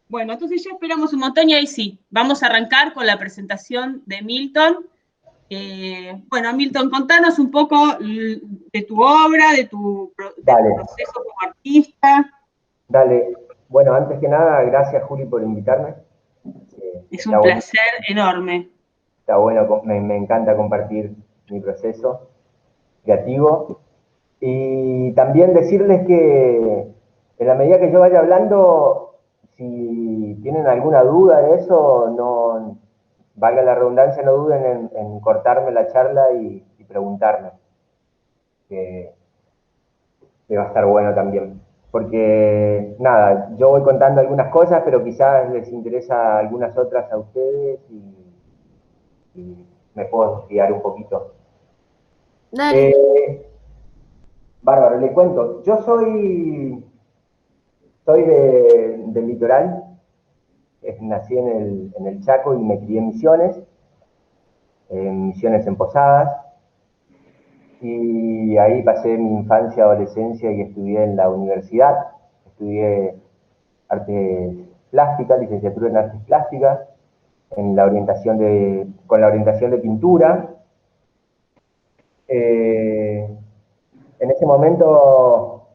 Bueno, entonces ya esperamos un montón y ahí sí, vamos a arrancar con la presentación de Milton. Bueno, Milton, contanos un poco de tu obra, de tu Dale, proceso como artista. dale. Bueno, antes que nada, gracias Juli por invitarme. Es Está un bueno, placer enorme. está bueno, me encanta compartir mi proceso creativo. Y también decirles que en la medida que yo vaya hablando, si tienen alguna duda de eso, no, valga la redundancia, no duden en cortarme la charla y preguntarme, que, que va a estar bueno también. Porque, nada, yo voy contando algunas cosas, pero quizás les interesa algunas otras a ustedes y me puedo guiar un poquito. Dale. Eh, Bárbaro, le cuento. Yo soy del litoral, nací en el Chaco y me crié en Misiones en Posadas, y ahí pasé mi infancia, adolescencia y estudié en la universidad. Estudié artes plásticas, licenciatura en artes plásticas, con la orientación de pintura. Eh, en ese momento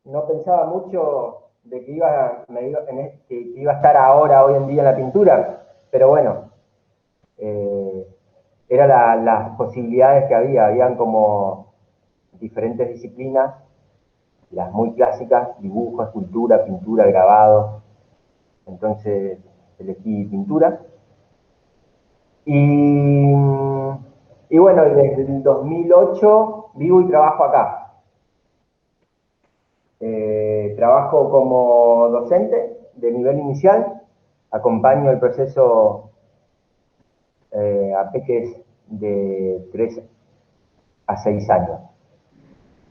no pensaba mucho de que que iba a estar ahora, hoy en día en la pintura, pero bueno, eh, eran las posibilidades que habían como diferentes disciplinas, las muy clásicas, dibujo, escultura, pintura, grabado, entonces elegí pintura. Y, y bueno, desde el 2008 vivo y trabajo acá. Trabajo como docente de nivel inicial, acompaño el proceso a peques de 3 a 6 años.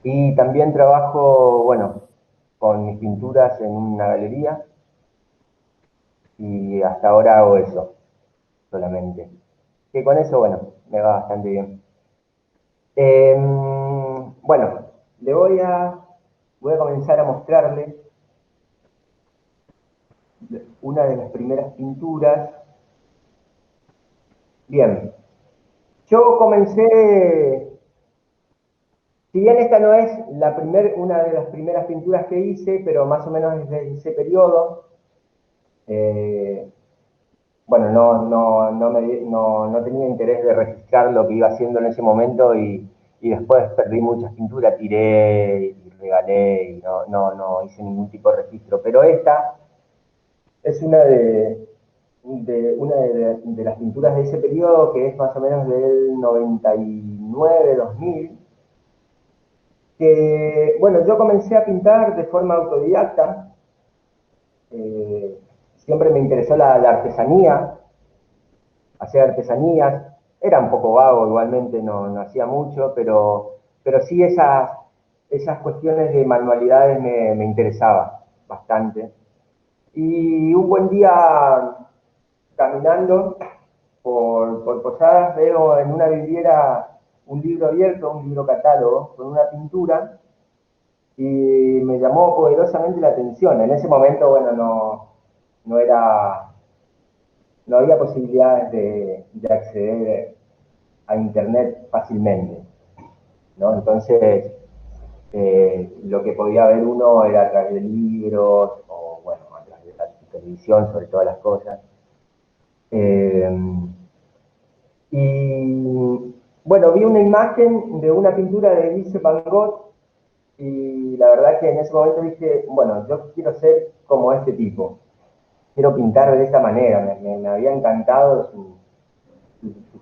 Y también trabajo, bueno, con mis pinturas en una galería y hasta ahora hago eso solamente. Que con eso, bueno, me va bastante bien. Bueno, voy a comenzar a mostrarle una de las primeras pinturas. Bien, yo comencé, si bien esta no es una de las primeras pinturas que hice, pero más o menos desde ese periodo, eh, bueno, no tenía interés de registrar lo que iba haciendo en ese momento y después perdí muchas pinturas, tiré y regalé y no hice ningún tipo de registro. Pero esta es una de las pinturas de ese periodo, que es más o menos del 99, 2000, que, bueno, yo comencé a pintar de forma autodidacta. Siempre me interesó la artesanía, hacer artesanías. Era un poco vago, igualmente no hacía mucho, pero sí esas cuestiones de manualidades me interesaban bastante. Y un buen día, caminando por Posadas, veo en una vidriera un libro abierto, un libro catálogo, con una pintura, y me llamó poderosamente la atención. En ese momento, bueno, no era, no había posibilidades de acceder a internet fácilmente, ¿no? Entonces, lo que podía ver uno era a través de libros, o bueno, a través de la televisión, sobre todas las cosas. Eh, y bueno, vi una imagen de una pintura de Vincent Van Gogh, y la verdad que en ese momento dije, bueno, yo quiero ser como este tipo, quiero pintar de esa manera, me había encantado sus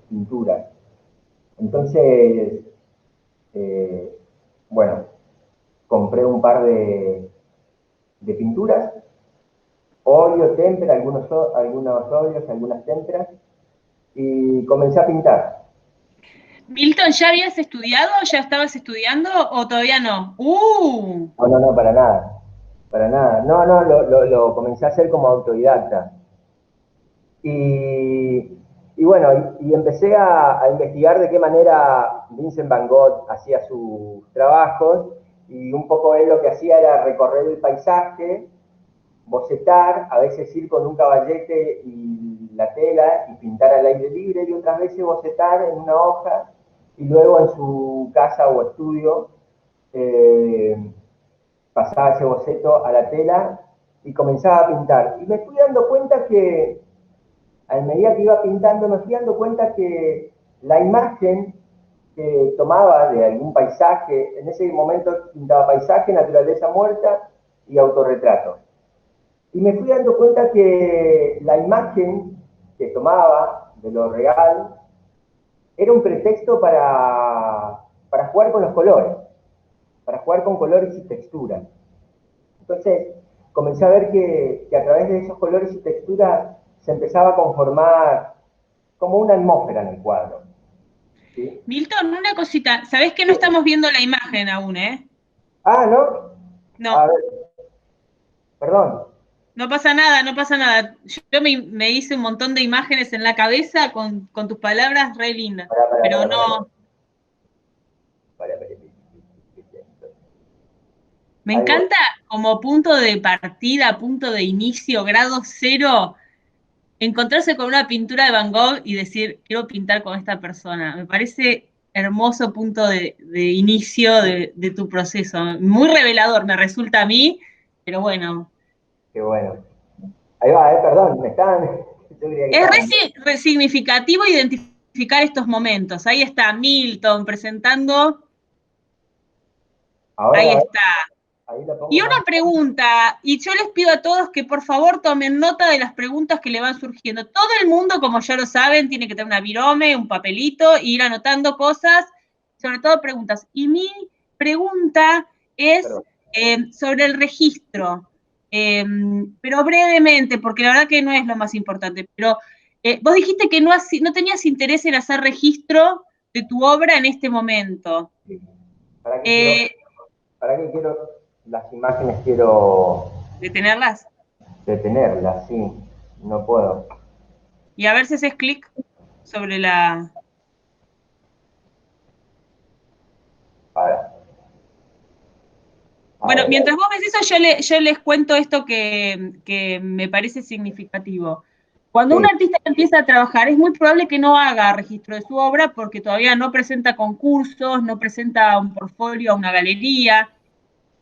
pinturas. Entonces, eh, bueno, compré un par de pinturas, óleo, témpera, algunos óleos, algunas témperas, y comencé a pintar. Milton, ¿ya habías estudiado? ¿Ya estabas estudiando o todavía no? No, para nada, para nada. Lo comencé a hacer como autodidacta. Y bueno, y empecé a investigar de qué manera Vincent Van Gogh hacía sus trabajos, y un poco él lo que hacía era recorrer el paisaje bocetar, a veces ir con un caballete y la tela y pintar al aire libre, y otras veces bocetar en una hoja y luego en su casa o estudio pasaba ese boceto a la tela y comenzaba a pintar. Y me fui dando cuenta que, a medida que iba pintando, me fui dando cuenta que la imagen que tomaba de algún paisaje, en ese momento pintaba paisaje, naturaleza muerta y autorretrato. Y me fui dando cuenta que la imagen que tomaba de lo real era un pretexto para jugar con los colores, para jugar con colores y texturas. Entonces, comencé a ver que a través de esos colores y texturas se empezaba a conformar como una atmósfera en el cuadro. ¿Sí? Milton, una cosita, ¿sabés que no estamos viendo la imagen aún, Ah, ¿no? A No, ver, perdón. no pasa nada, no pasa nada. Yo me hice un montón de imágenes en la cabeza con tus palabras re lindas, pero no, Para. me Ahí voy. encanta como punto de partida, punto de inicio, grado cero, encontrarse con una pintura de Van Gogh y decir, quiero pintar con esta persona. Me parece hermoso punto de inicio de tu proceso. Muy revelador me resulta a mí, pero bueno. Qué bueno. Ahí va, perdón, me estaban. Yo creía que Es estaban. re significativo identificar estos momentos. Ahí está Milton presentando, ahí Ahora, está. ahí lo Y pongo una más. pregunta, y yo les pido a todos que por favor tomen nota de las preguntas que le van surgiendo. Todo el mundo, como ya lo saben, tiene que tener una virome, un papelito, e ir anotando cosas, sobre todo preguntas. Y mi pregunta es Perdón. sobre el registro, pero brevemente, porque la verdad que no es lo más importante, pero vos dijiste que no tenías interés en hacer registro de tu obra en este momento. Sí. ¿Para qué quiero? Eh, ¿Para qué quiero las imágenes? Quiero ¿De tenerlas? detenerlas, sí. No puedo. Y a ver si haces clic sobre la... Ahora, a Bueno, ver, mientras vos ves eso, yo les cuento esto que me parece significativo. Cuando un sí, artista empieza a trabajar, es muy probable que no haga registro de su obra porque todavía no presenta concursos, no presenta un portfolio a una galería.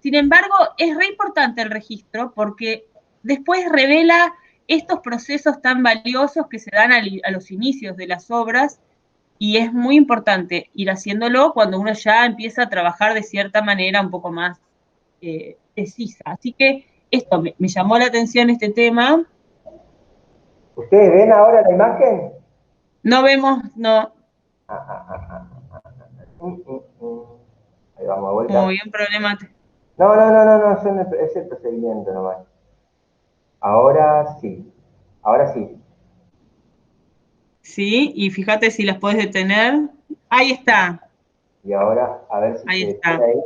Sin embargo, es re importante el registro porque después revela estos procesos tan valiosos que se dan a los inicios de las obras y es muy importante ir haciéndolo cuando uno ya empieza a trabajar de cierta manera un poco más precisa. Así que esto me llamó la atención este tema. ¿ustedes ven ahora la imagen? No vemos, no, Ah, ah, ah, ah, ah, mm. Ahí vamos de como vuelta. bien problema. No, no, no, no, no, es el procedimiento nomás. Ahora sí. Ahora sí. Sí, y fíjate si las puedes detener. Ahí está, Y ahora, a ver si ahí se detiene está. ahí.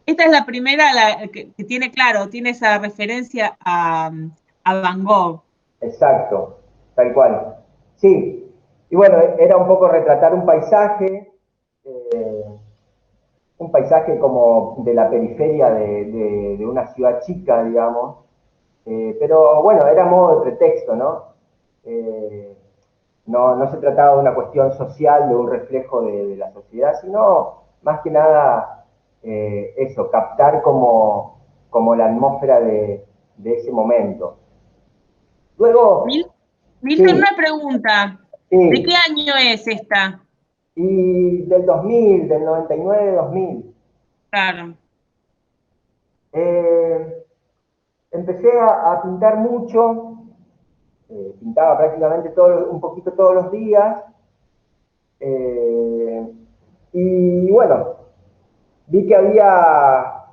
Esta es la primera que tiene, claro, tiene esa referencia a Van Gogh. Exacto, tal cual. Sí, y bueno, era un poco retratar eh, un paisaje como de la periferia de una ciudad chica, digamos. Pero bueno, era modo de pretexto, ¿no? Eh, no se trataba de una cuestión social, de un reflejo de la sociedad, sino más que nada eso, captar como la atmósfera de ese momento. Mil- Luego, Milton, sí, una pregunta. ¿De qué sí, año es esta? y del 2000, del 99-2000. Claro. Eh, empecé a pintar mucho, pintaba prácticamente un poquito todos los días, eh, y bueno, vi que había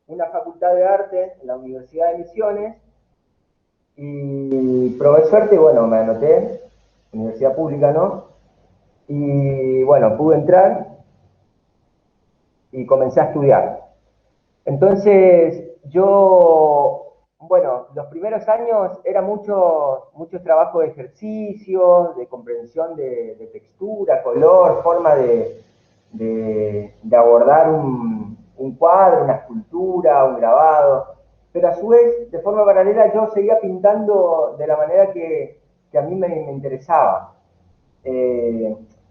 una facultad de arte en la Universidad de Misiones y probé suerte y bueno, me anoté, universidad pública, ¿no? Y bueno, pude entrar y comencé a estudiar. Entonces, bueno, los primeros años era mucho trabajo de ejercicio, de comprensión de textura, color, forma de abordar un cuadro, una escultura, un grabado. pero a su vez, de forma paralela, yo seguía pintando de la manera que a mí me interesaba.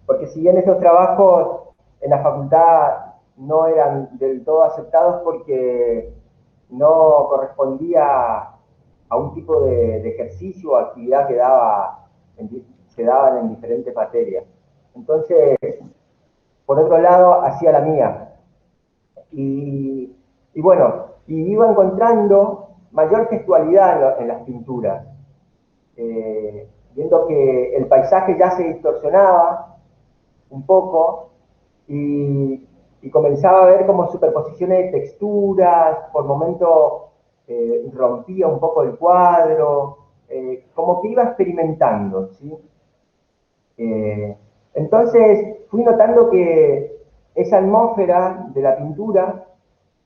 Porque si bien esos trabajos en la facultad no eran del todo aceptados porque no correspondía a un tipo de ejercicio o actividad que se daban en diferentes materias. Entonces, por otro lado, hacía la mía. Y bueno, y iba encontrando mayor gestualidad en las pinturas, viendo que el paisaje ya se distorsionaba un poco y comenzaba a ver como superposiciones de texturas, por momentos rompía un poco el cuadro, como que iba experimentando, ¿sí? Eh, entonces fui notando que esa atmósfera de la pintura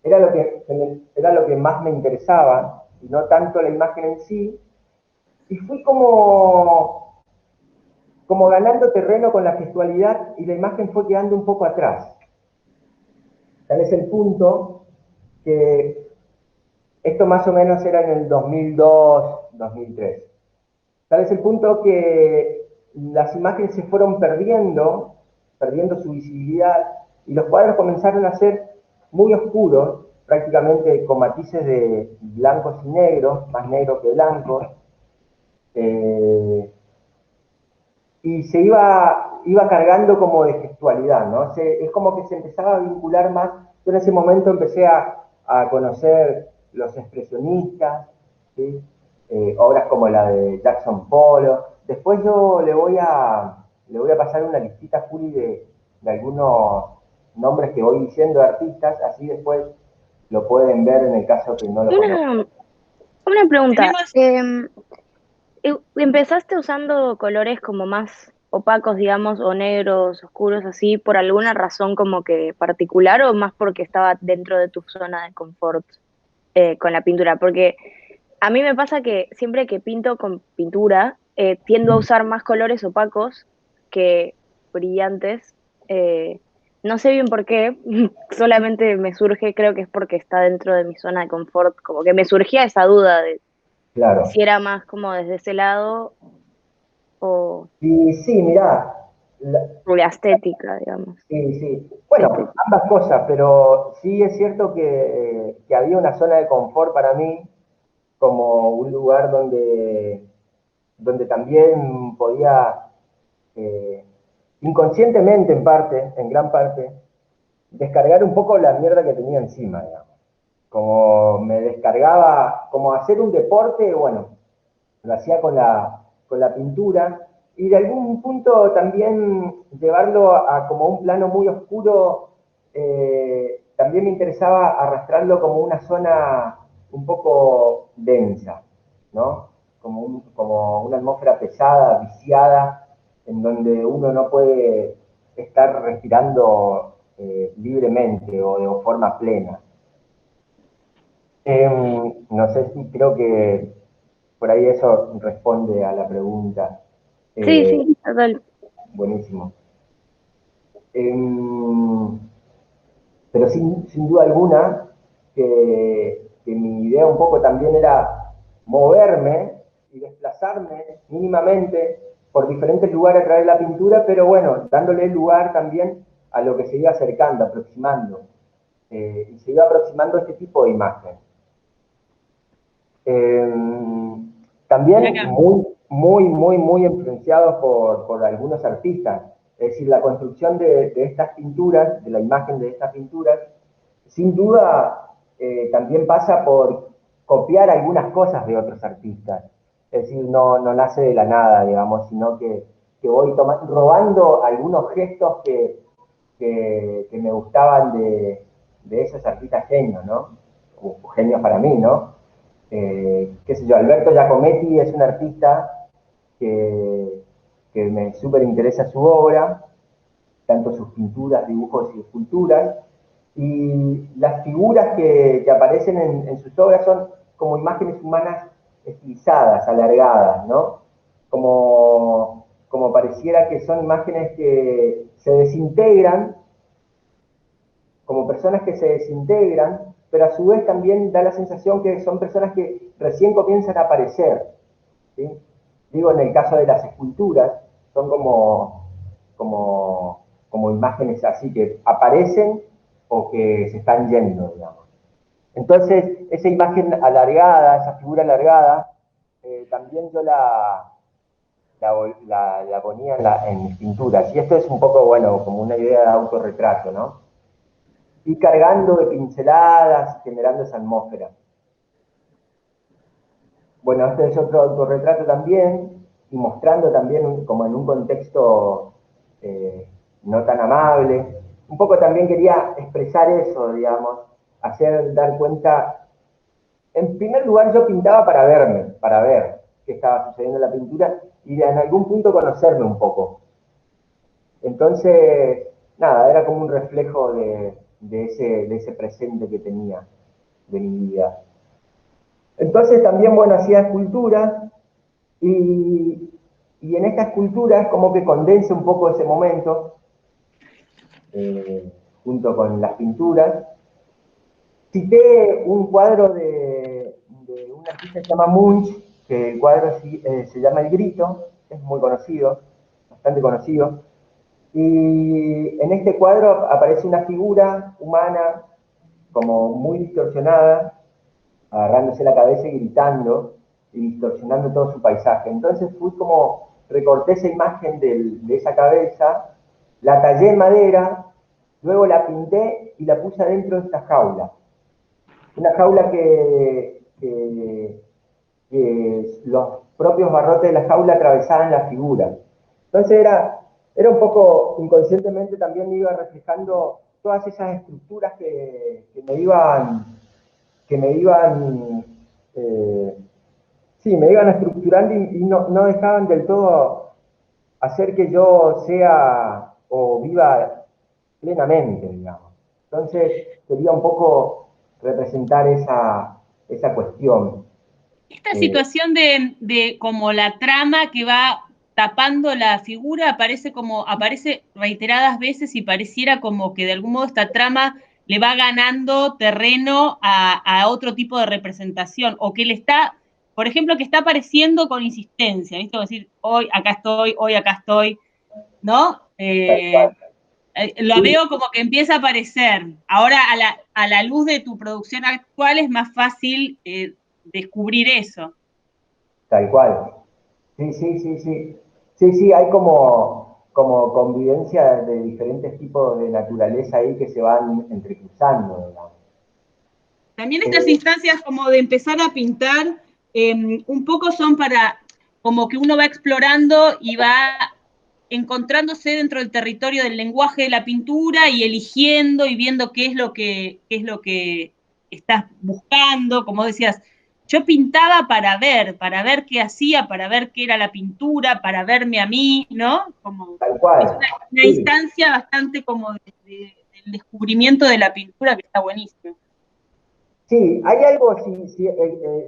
era lo que más me interesaba, y no tanto la imagen en sí, y fui como ganando terreno con la gestualidad y la imagen fue quedando un poco atrás. Tal es el punto que esto más o menos era en el 2002, 2003. Tal es el punto que las imágenes se fueron perdiendo su visibilidad, y los cuadros comenzaron a ser muy oscuros, prácticamente con matices de blancos y negros, más negros que blancos, y se iba cargando como de gestualidad, ¿no? Es como que se empezaba a vincular más. Yo en ese momento empecé a conocer los expresionistas, ¿sí? Obras como la de Jackson Pollock. Después yo le voy a pasar una listita, Juli, de algunos nombres que voy diciendo de artistas, así después lo pueden ver en el caso que no lo conozcan. Una pregunta. Tenemos, ¿Empezaste usando colores como más opacos, digamos, o negros, oscuros, así, por alguna razón como que particular o más porque estaba dentro de tu zona de confort con la pintura? Porque a mí me pasa que siempre que pinto con pintura, tiendo a usar más colores opacos que brillantes. Eh, no sé bien por qué, solamente me surge, creo que es porque está dentro de mi zona de confort, como que me surgía esa duda de si Claro. era más como desde ese lado o Y sí, mirá, por la estética, digamos. sí, sí. Bueno, Estética. ambas cosas, pero sí es cierto que había una zona de confort para mí, como un lugar donde también podía, eh, inconscientemente en parte, en gran parte, descargar un poco la mierda que tenía encima, digamos. Como me descargaba, como hacer un deporte, bueno, lo hacía con la pintura, y de algún punto también llevarlo a como un plano muy oscuro, también me interesaba arrastrarlo como una zona un poco densa, ¿no? Como una atmósfera pesada, viciada, en donde uno no puede estar respirando libremente o de forma plena. No sé si creo que por ahí eso responde a la pregunta. Sí, Eh, sí, total. buenísimo. Pero sin duda alguna que mi idea un poco también era moverme y desplazarme mínimamente por diferentes lugares a través de la pintura, pero bueno, dándole lugar también a lo que se iba acercando, aproximando. Y se iba aproximando este tipo de imagen. Eh, mira También acá. muy influenciados por algunos artistas. Es decir, la construcción de estas pinturas, de la imagen de estas pinturas, sin duda también pasa por copiar algunas cosas de otros artistas. Es decir, no nace de la nada, digamos, sino que voy robando algunos gestos que me gustaban de esos artistas genios, ¿no? O genios para mí, ¿no? Qué sé yo, Alberto Giacometti es un artista que me súper interesa su obra, tanto sus pinturas, dibujos y esculturas, y las figuras que aparecen en sus obras son como imágenes humanas estilizadas, alargadas, ¿no? Como pareciera que son imágenes que se desintegran, como personas que se desintegran pero a su vez también da la sensación que son personas que recién comienzan a aparecer, ¿sí? Digo, en el caso de las esculturas, son como imágenes así que aparecen o que se están yendo, digamos. Entonces, esa imagen alargada, esa figura alargada, también yo la ponía en mis pinturas. Y esto es un poco, bueno, como una idea de autorretrato, ¿no? Y cargando de pinceladas, generando esa atmósfera. Bueno, este es otro autorretrato también, y mostrando también como en un contexto no tan amable. Un poco también quería expresar eso, digamos, hacer dar cuenta. En primer lugar, yo pintaba para verme, para ver qué estaba sucediendo en la pintura y en algún punto conocerme un poco. Entonces, nada, era como un reflejo de ese presente que tenía de mi vida. Entonces también, bueno, hacía esculturas y, y en estas esculturas como que condense un poco ese momento junto con las pinturas. Cité un cuadro de un artista que se llama Munch, que el cuadro se llama El Grito, es muy conocido, bastante conocido. Y en este cuadro aparece una figura humana como muy distorsionada, agarrándose la cabeza y gritando y distorsionando todo su paisaje. Entonces fui como, recorté esa imagen de esa cabeza, la tallé en madera, luego la pinté y la puse adentro de esta jaula. Una jaula que los propios barrotes de la jaula atravesaban la figura. Entonces era un poco, inconscientemente también me iba reflejando todas esas estructuras que me iban, eh, sí, me iban estructurando y no dejaban del todo hacer que yo sea o viva plenamente, digamos. Entonces quería un poco representar esa cuestión. Esta situación de como la trama que va tapando la figura aparece reiteradas veces y pareciera como que de algún modo esta trama le va ganando terreno a otro tipo de representación o que le está, por ejemplo, que está apareciendo con insistencia, ¿viste? Como decir, hoy acá estoy, ¿no? Lo Sí, veo como que empieza a aparecer. Ahora, a la luz de tu producción actual, es más fácil descubrir eso. tal cual. Sí, sí, sí, sí. Sí, sí, hay como convivencia de diferentes tipos de naturaleza ahí que se van entrecruzando, digamos. También estas Eh, instancias como de empezar a pintar, un poco son para, como que uno va explorando y va encontrándose dentro del territorio del lenguaje de la pintura y eligiendo y viendo qué es lo que estás buscando, como decías, yo pintaba para ver qué hacía, para ver qué era la pintura, para verme a mí, ¿no? Como, Tal es cual. una Sí, instancia bastante como del descubrimiento de la pintura que está buenísimo. sí, hay algo,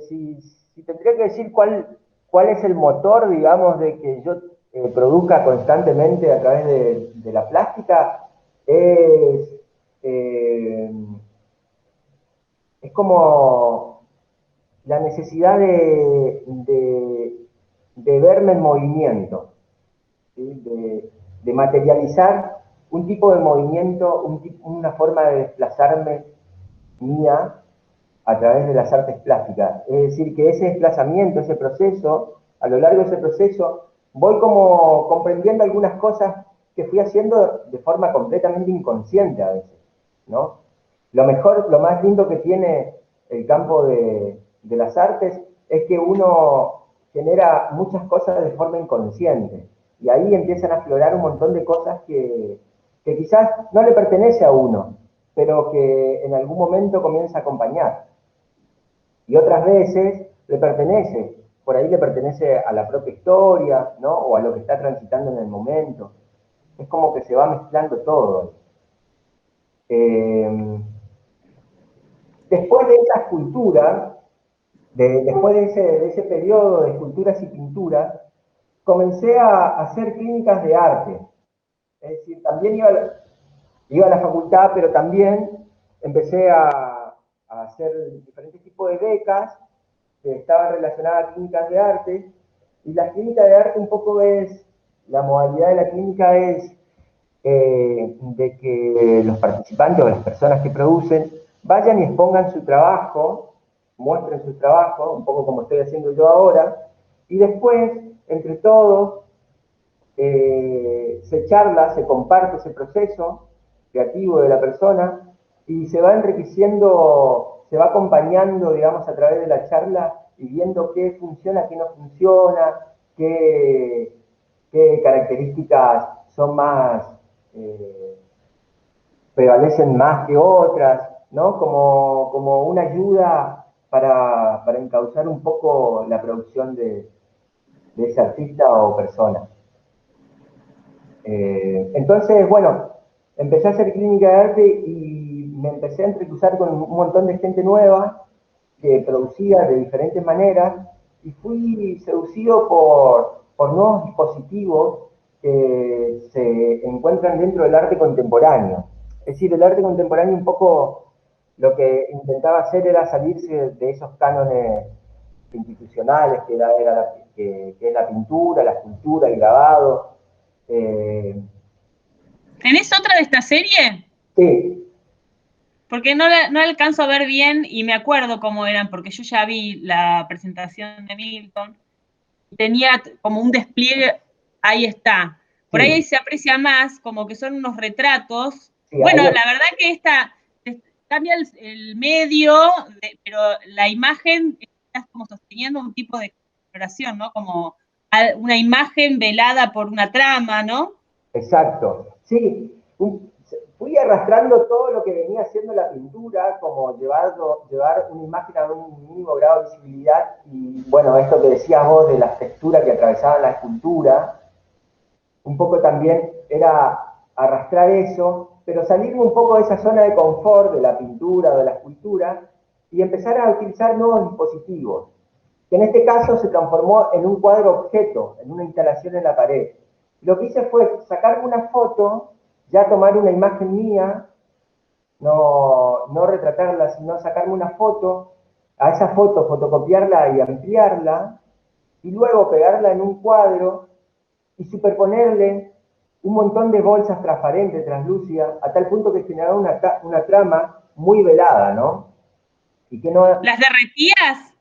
si tendría que decir cuál es el motor, digamos, de que yo produzca constantemente a través de la plástica, es, eh, es como la necesidad de verme en movimiento, ¿sí? De materializar un tipo de movimiento, una forma de desplazarme mía a través de las artes plásticas. Es decir, que ese desplazamiento, ese proceso, a lo largo de ese proceso, voy como comprendiendo algunas cosas que fui haciendo de forma completamente inconsciente a veces, ¿no? Lo mejor, lo más lindo que tiene el campo de las artes es que uno genera muchas cosas de forma inconsciente y ahí empiezan a aflorar un montón de cosas que quizás no le pertenece a uno, pero que en algún momento comienza a acompañar. Y otras veces le pertenece, por ahí le pertenece a la propia historia, ¿no? O a lo que está transitando en el momento. Es como que se va mezclando todo. Eh, Después de esa escultura, después de ese periodo de esculturas y pinturas, comencé a hacer clínicas de arte. Es decir, también iba a la facultad, pero también empecé a a hacer diferentes tipos de becas que estaban relacionadas a clínicas de arte, y la clínica de arte un poco es, la modalidad de la clínica es de que los participantes o las personas que producen vayan y expongan su trabajo, muestren su trabajo, un poco como estoy haciendo yo ahora, y después, entre todos, se charla, se comparte ese proceso creativo de la persona y se va enriqueciendo, se va acompañando, digamos, a través de la charla y viendo qué funciona, qué no funciona, qué características son más, prevalecen más que otras, ¿no? Como una ayuda para encauzar un poco la producción de ese artista o persona. Entonces, bueno, empecé a hacer clínica de arte y me empecé a entrecruzar con un montón de gente nueva que producía de diferentes maneras y fui seducido por nuevos dispositivos que se encuentran dentro del arte contemporáneo. Es decir, el arte contemporáneo un poco lo que intentaba hacer era salirse de esos cánones institucionales que es la pintura, la escultura, el grabado. ¿Tenés otra de esta serie? Sí. Porque no alcanzo a ver bien y me acuerdo cómo eran, porque yo ya vi la presentación de Milton. Tenía como un despliegue, ahí está. Por ahí Sí, se aprecia más, como que son unos retratos. sí, Bueno, la verdad que esta cambia el medio, pero la imagen está como sosteniendo un tipo de exploración, ¿no? Como una imagen velada por una trama, ¿no? exacto. Sí, fui arrastrando todo lo que venía haciendo la pintura, como llevar una imagen a un mínimo grado de visibilidad y, bueno, esto que decías vos de las texturas que atravesaban la escultura, un poco también era arrastrar eso, pero salirme un poco de esa zona de confort de la pintura o de la escultura y empezar a utilizar nuevos dispositivos, que en este caso se transformó en un cuadro objeto, en una instalación en la pared. Lo que hice fue sacarme una foto, ya tomar una imagen mía, no retratarla, sino sacarme una foto, a esa foto fotocopiarla y ampliarla, y luego pegarla en un cuadro y superponerle un montón de bolsas transparentes, translúcidas, a tal punto que generaba una trama muy velada, ¿no? Y que no, ¿Las derretías?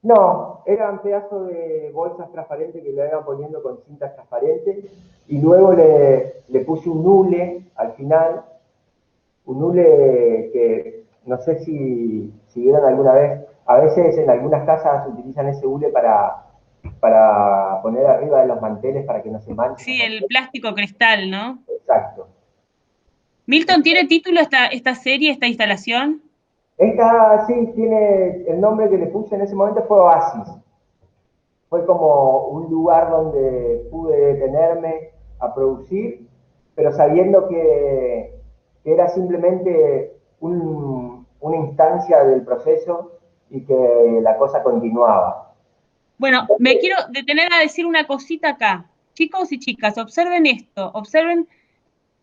no, eran pedazos de bolsas transparentes que le iban poniendo con cintas transparentes y luego le puse un hule al final, un hule que no sé si vieron alguna vez, a veces en algunas casas utilizan ese hule para poner arriba de los manteles para que no se manchen los Sí, el manteles. plástico cristal, ¿no? Exacto. Milton, ¿tiene título esta serie, esta instalación? Esta sí tiene el nombre que le puse en ese momento fue Oasis. Fue como un lugar donde pude detenerme a producir, pero sabiendo que era simplemente una instancia del proceso y que la cosa continuaba. Bueno, me quiero detener a decir una cosita acá. Chicos y chicas, observen esto, observen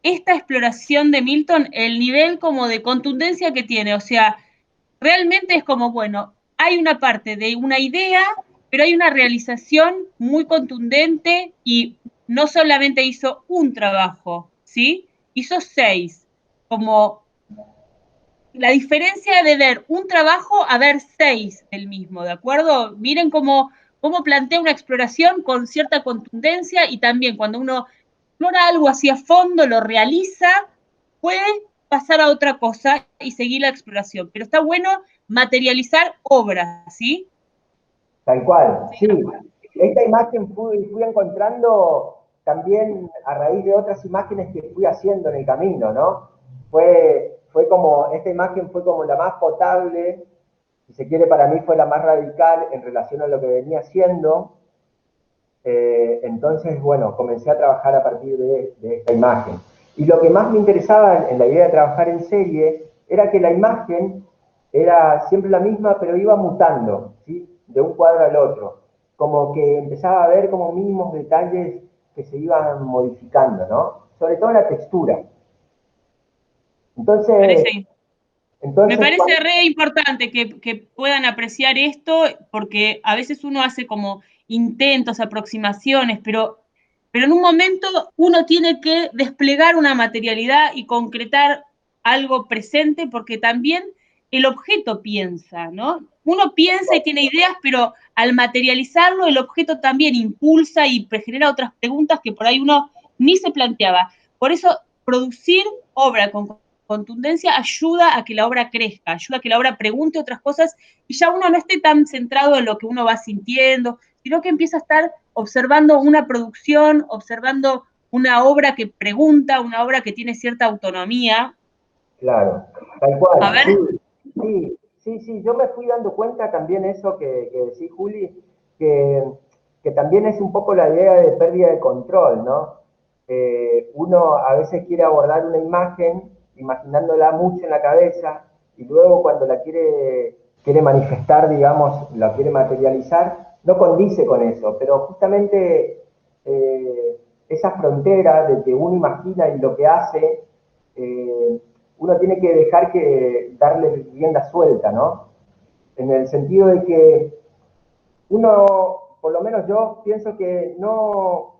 esta exploración de Milton, el nivel como de contundencia que tiene. O sea, realmente es como, bueno, hay una parte de una idea, pero hay una realización muy contundente y no solamente hizo un trabajo, ¿sí? Hizo 6. Como la diferencia de ver un trabajo a ver 6 del mismo, ¿de acuerdo? Miren cómo plantea una exploración con cierta contundencia y también cuando uno explora algo así a fondo, lo realiza, puede pasar a otra cosa y seguir la exploración. Pero está bueno materializar obras, ¿sí? Tal cual, sí. Esta imagen fui encontrando también a raíz de otras imágenes que fui haciendo en el camino, ¿no? Fue como, esta imagen fue como la más potable, si se quiere, para mí fue la más radical en relación a lo que venía haciendo. Entonces, bueno, comencé a trabajar a partir de esta imagen. Y lo que más me interesaba en la idea de trabajar en serie era que la imagen era siempre la misma, pero iba mutando, ¿sí? De un cuadro al otro. Como que empezaba a ver como mínimos detalles que se iban modificando, ¿no? Sobre todo la textura. Entonces, Parece. Entonces, me parece re importante que puedan apreciar esto, porque a veces uno hace como intentos, aproximaciones, pero en un momento uno tiene que desplegar una materialidad y concretar algo presente, porque también el objeto piensa, ¿no? Uno piensa y tiene ideas, pero al materializarlo, el objeto también impulsa y genera otras preguntas que por ahí uno ni se planteaba. Por eso, producir obra con contundencia ayuda a que la obra crezca, ayuda a que la obra pregunte otras cosas y ya uno no esté tan centrado en lo que uno va sintiendo, sino que empieza a estar observando una producción, observando una obra que pregunta, una obra que tiene cierta autonomía. claro, tal cual. A ver. Sí, yo me fui dando cuenta también eso que decís, Juli, que también es un poco la idea de pérdida de control, ¿no? Uno a veces quiere abordar una imagen imaginándola mucho en la cabeza y luego cuando la quiere manifestar, digamos, la quiere materializar, no condice con eso, pero justamente esa frontera de que uno imagina y lo que hace, uno tiene que dejar que darle rienda suelta, ¿no? En el sentido de que uno, por lo menos yo, pienso que no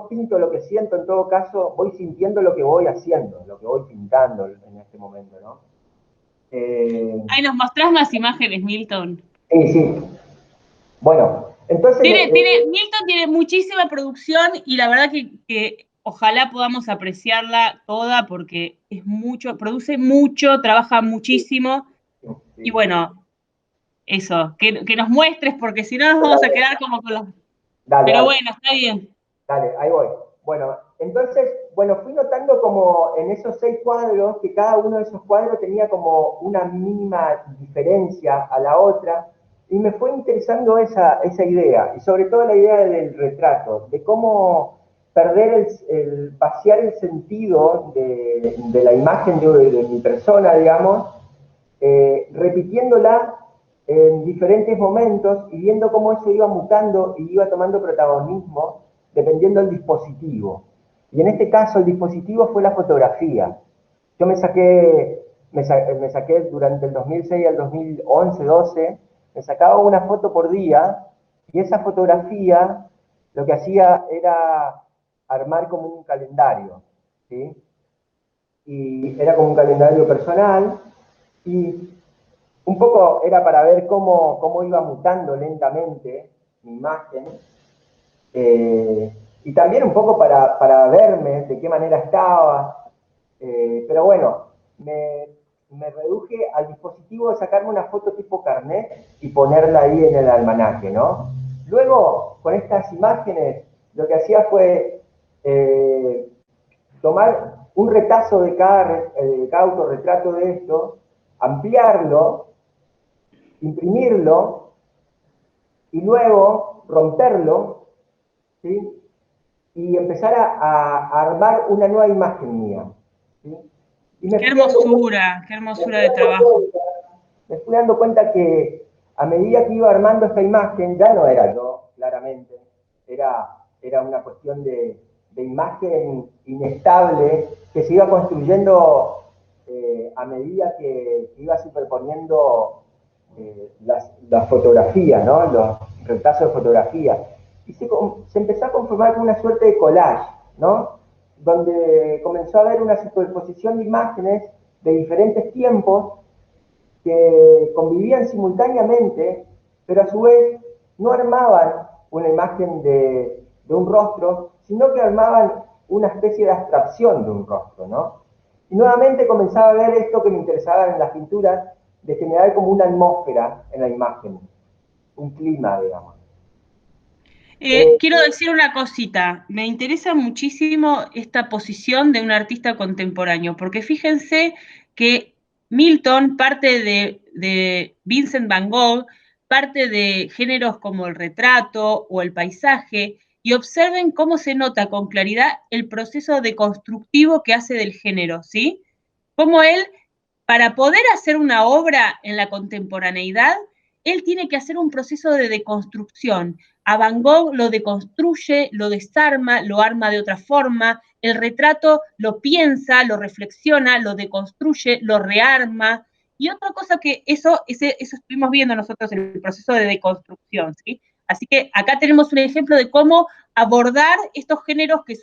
pinto lo que siento, en todo caso, voy sintiendo lo que voy haciendo, lo que voy pintando en este momento, ¿no? Ahí nos mostrás más imágenes, Milton. Sí. Bueno, entonces... Milton tiene muchísima producción y la verdad que ojalá podamos apreciarla toda porque es mucho, produce mucho, trabaja muchísimo. Sí. Y bueno, eso, que nos muestres porque si no nos vamos a quedar como con los... Pero bueno, está bien. Dale, ahí voy. Bueno, entonces, fui notando como en esos 6 cuadros, que cada uno de esos cuadros tenía como una mínima diferencia a la otra, y me fue interesando esa idea, y sobre todo la idea del retrato, de cómo perder vaciar el sentido de la imagen de mi persona, digamos, repitiéndola en diferentes momentos y viendo cómo eso iba mutando y iba tomando protagonismo dependiendo del dispositivo. Y en este caso el dispositivo fue la fotografía. Yo me saqué durante el 2006 al 2011-12, me sacaba una foto por día y esa fotografía lo que hacía era armar como un calendario, ¿sí? Y era como un calendario personal y un poco era para ver cómo iba mutando lentamente mi imagen, y también un poco para verme de qué manera estaba, pero bueno, me reduje al dispositivo de sacarme una foto tipo carnet y ponerla ahí en el almanaque, ¿no? Luego, con estas imágenes, lo que hacía fue tomar un retazo de cada autorretrato de esto, ampliarlo, imprimirlo y luego romperlo, ¿sí? Y empezar a armar una nueva imagen mía, ¿sí? Y qué hermosura de trabajo. Me fui dando cuenta que a medida que iba armando esta imagen, ya no era yo, claramente, era una cuestión de imagen inestable que se iba construyendo a medida que iba superponiendo las fotografías, ¿no? Los retazos de fotografía. Y se empezó a conformar como una suerte de collage, ¿no? Donde comenzó a haber una superposición de imágenes de diferentes tiempos que convivían simultáneamente, pero a su vez no armaban una imagen de un rostro, sino que armaban una especie de abstracción de un rostro, ¿no? Y nuevamente comenzaba a ver esto que me interesaba en las pinturas, de generar como una atmósfera en la imagen, un clima, digamos. Quiero decir una cosita, me interesa muchísimo esta posición de un artista contemporáneo, porque fíjense que Milton parte de Vincent Van Gogh, parte de géneros como el retrato o el paisaje, y observen cómo se nota con claridad el proceso deconstructivo que hace del género, ¿sí? Cómo él, para poder hacer una obra en la contemporaneidad, él tiene que hacer un proceso de deconstrucción. A Van Gogh lo deconstruye, lo desarma, lo arma de otra forma, el retrato lo piensa, lo reflexiona, lo deconstruye, lo rearma, Y otra cosa que eso estuvimos viendo nosotros en el proceso de deconstrucción, ¿sí? Así que acá tenemos un ejemplo de cómo abordar estos géneros que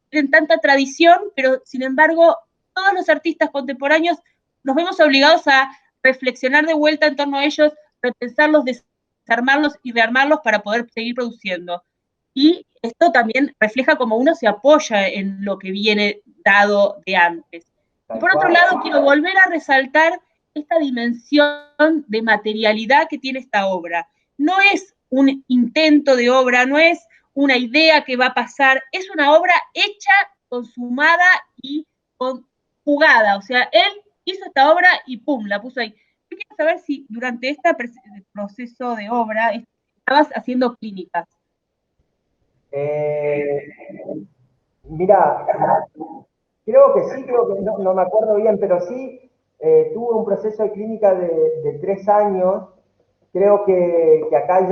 tienen tanta tradición, pero sin embargo, todos los artistas contemporáneos nos vemos obligados a reflexionar de vuelta en torno a ellos, repensarlos, desarmarlos y rearmarlos para poder seguir produciendo. Y esto también refleja cómo uno se apoya en lo que viene dado de antes. Y por otro lado, quiero volver a resaltar esta dimensión de materialidad que tiene esta obra. No es un intento de obra, no es una idea que va a pasar, es una obra hecha, consumada y jugada. O sea, él hizo esta obra y pum, la puso ahí. Yo quiero saber si durante este proceso de obra estabas haciendo clínicas. Mira, creo que sí, creo que no me acuerdo bien, pero sí tuve un proceso de clínica de 3 años. Creo que acá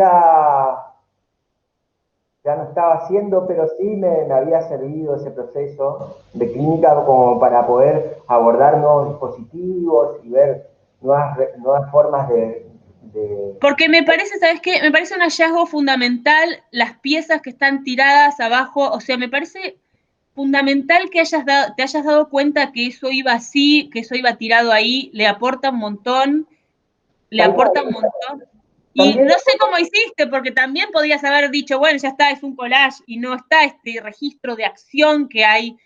ya no estaba haciendo, pero sí me había servido ese proceso de clínica como para poder abordar nuevos dispositivos y ver nuevas formas de... Porque me parece, ¿sabes qué? Me parece un hallazgo fundamental las piezas que están tiradas abajo, o sea, me parece fundamental que te hayas dado cuenta que eso iba así, que eso iba tirado ahí, le aporta un montón, le aporta un montón. Y no sé cómo hiciste, porque también podrías haber dicho, bueno, ya está, es un collage, y no está este registro de acción que hay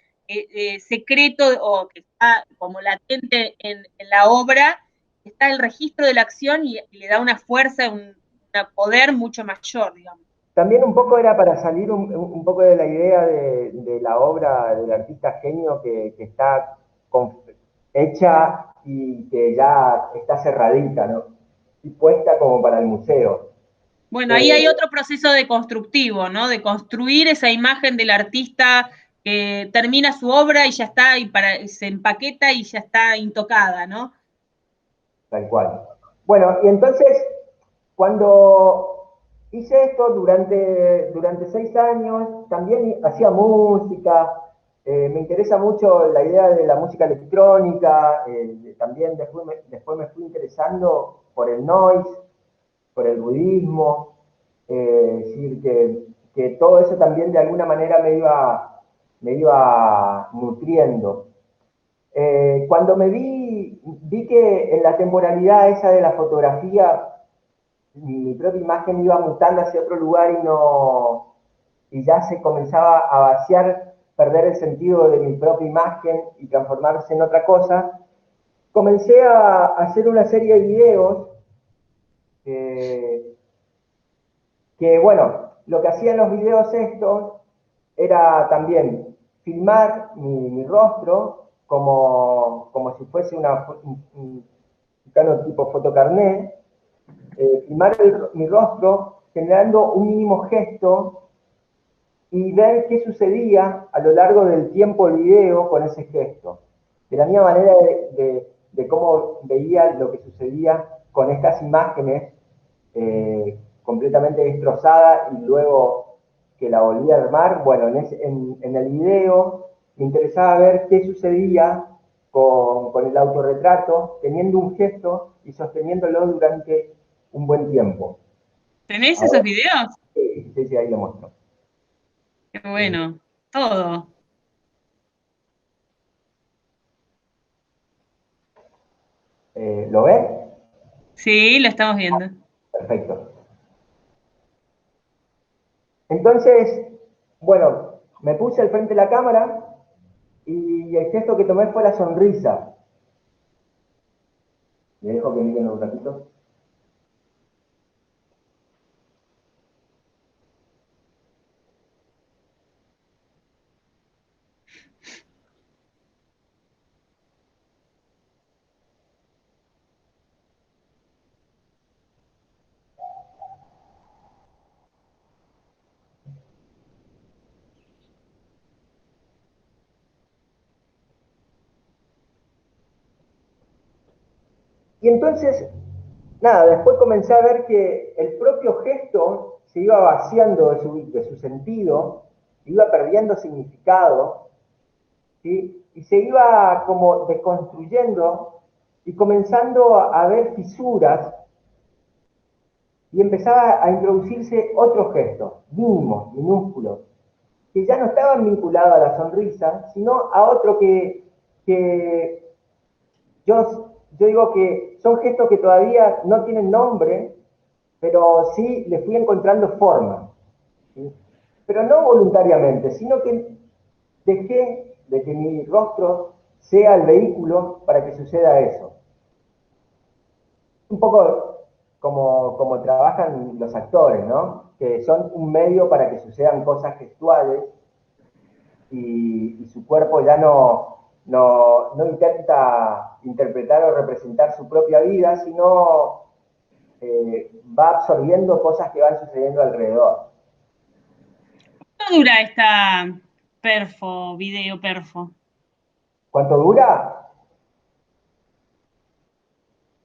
secreto o que está como latente en la obra, está el registro de la acción y le da una fuerza, un poder mucho mayor, digamos. También un poco era para salir un poco de la idea de la obra del artista genio que está hecha y que ya está cerradita, ¿no? Y puesta como para el museo. Bueno, ahí hay otro proceso de constructivo, ¿no? De construir esa imagen del artista que termina su obra y ya está, se empaqueta y ya está intocada, ¿no? Tal cual. Bueno, y entonces, cuando hice esto durante 6 años, también hacía música, me interesa mucho la idea de la música electrónica, también después me fui interesando por el noise, por el budismo, es decir, que todo eso también de alguna manera me iba nutriendo. Cuando vi que en la temporalidad esa de la fotografía, mi propia imagen iba mutando hacia otro lugar y ya se comenzaba a vaciar, perder el sentido de mi propia imagen y transformarse en otra cosa, comencé a hacer una serie de videos bueno, lo que hacían los videos estos era también filmar mi rostro como si fuese un tipo fotocarné, filmar mi rostro generando un mínimo gesto y ver qué sucedía a lo largo del tiempo del video con ese gesto. De la misma manera de cómo veía lo que sucedía con estas imágenes completamente destrozada y luego que la volví a armar, bueno, en el video me interesaba ver qué sucedía con el autorretrato, teniendo un gesto y sosteniéndolo durante un buen tiempo. ¿Tenés esos videos? Sí, ahí lo muestro. Qué bueno, todo. ¿Lo ves? Sí, lo estamos viendo. Perfecto. Entonces, bueno, me puse al frente de la cámara y el gesto que tomé fue la sonrisa. Le dejo que miren un ratito. Y entonces, nada, después comencé a ver que el propio gesto se iba vaciando de su sentido, iba perdiendo significado, ¿sí? Y se iba como deconstruyendo y comenzando a ver fisuras, y empezaba a introducirse otros gestos, mínimos, minúsculos, que ya no estaban vinculados a la sonrisa, sino a otro que yo digo que son gestos que todavía no tienen nombre, pero sí le fui encontrando forma. ¿Sí? Pero no voluntariamente, sino que dejé de que mi rostro sea el vehículo para que suceda eso. Un poco como trabajan los actores, ¿no? Que son un medio para que sucedan cosas gestuales y su cuerpo ya no intenta interpretar o representar su propia vida, sino va absorbiendo cosas que van sucediendo alrededor. ¿Cuánto dura esta video perfo? ¿Cuánto dura?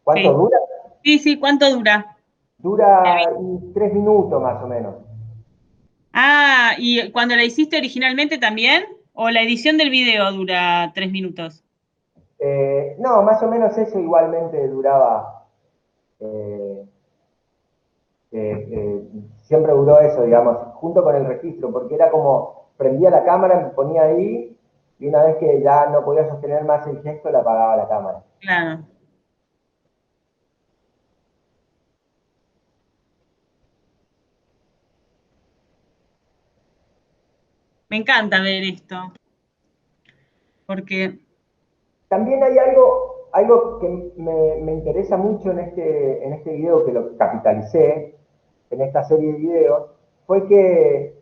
¿Cuánto Sí, dura? sí, sí, ¿cuánto dura? Dura 3 minutos más o menos. Ah, ¿y cuando la hiciste originalmente también? ¿O la edición del video dura 3 minutos? No, más o menos eso igualmente duraba. eh, eh, Siempre duró eso, digamos, junto con el registro, porque era como prendía la cámara, me ponía ahí y una vez que ya no podía sostener más el gesto, la apagaba la cámara. Claro. Me encanta ver esto, porque También hay algo que me interesa mucho en este video que lo capitalicé, en esta serie de videos, fue que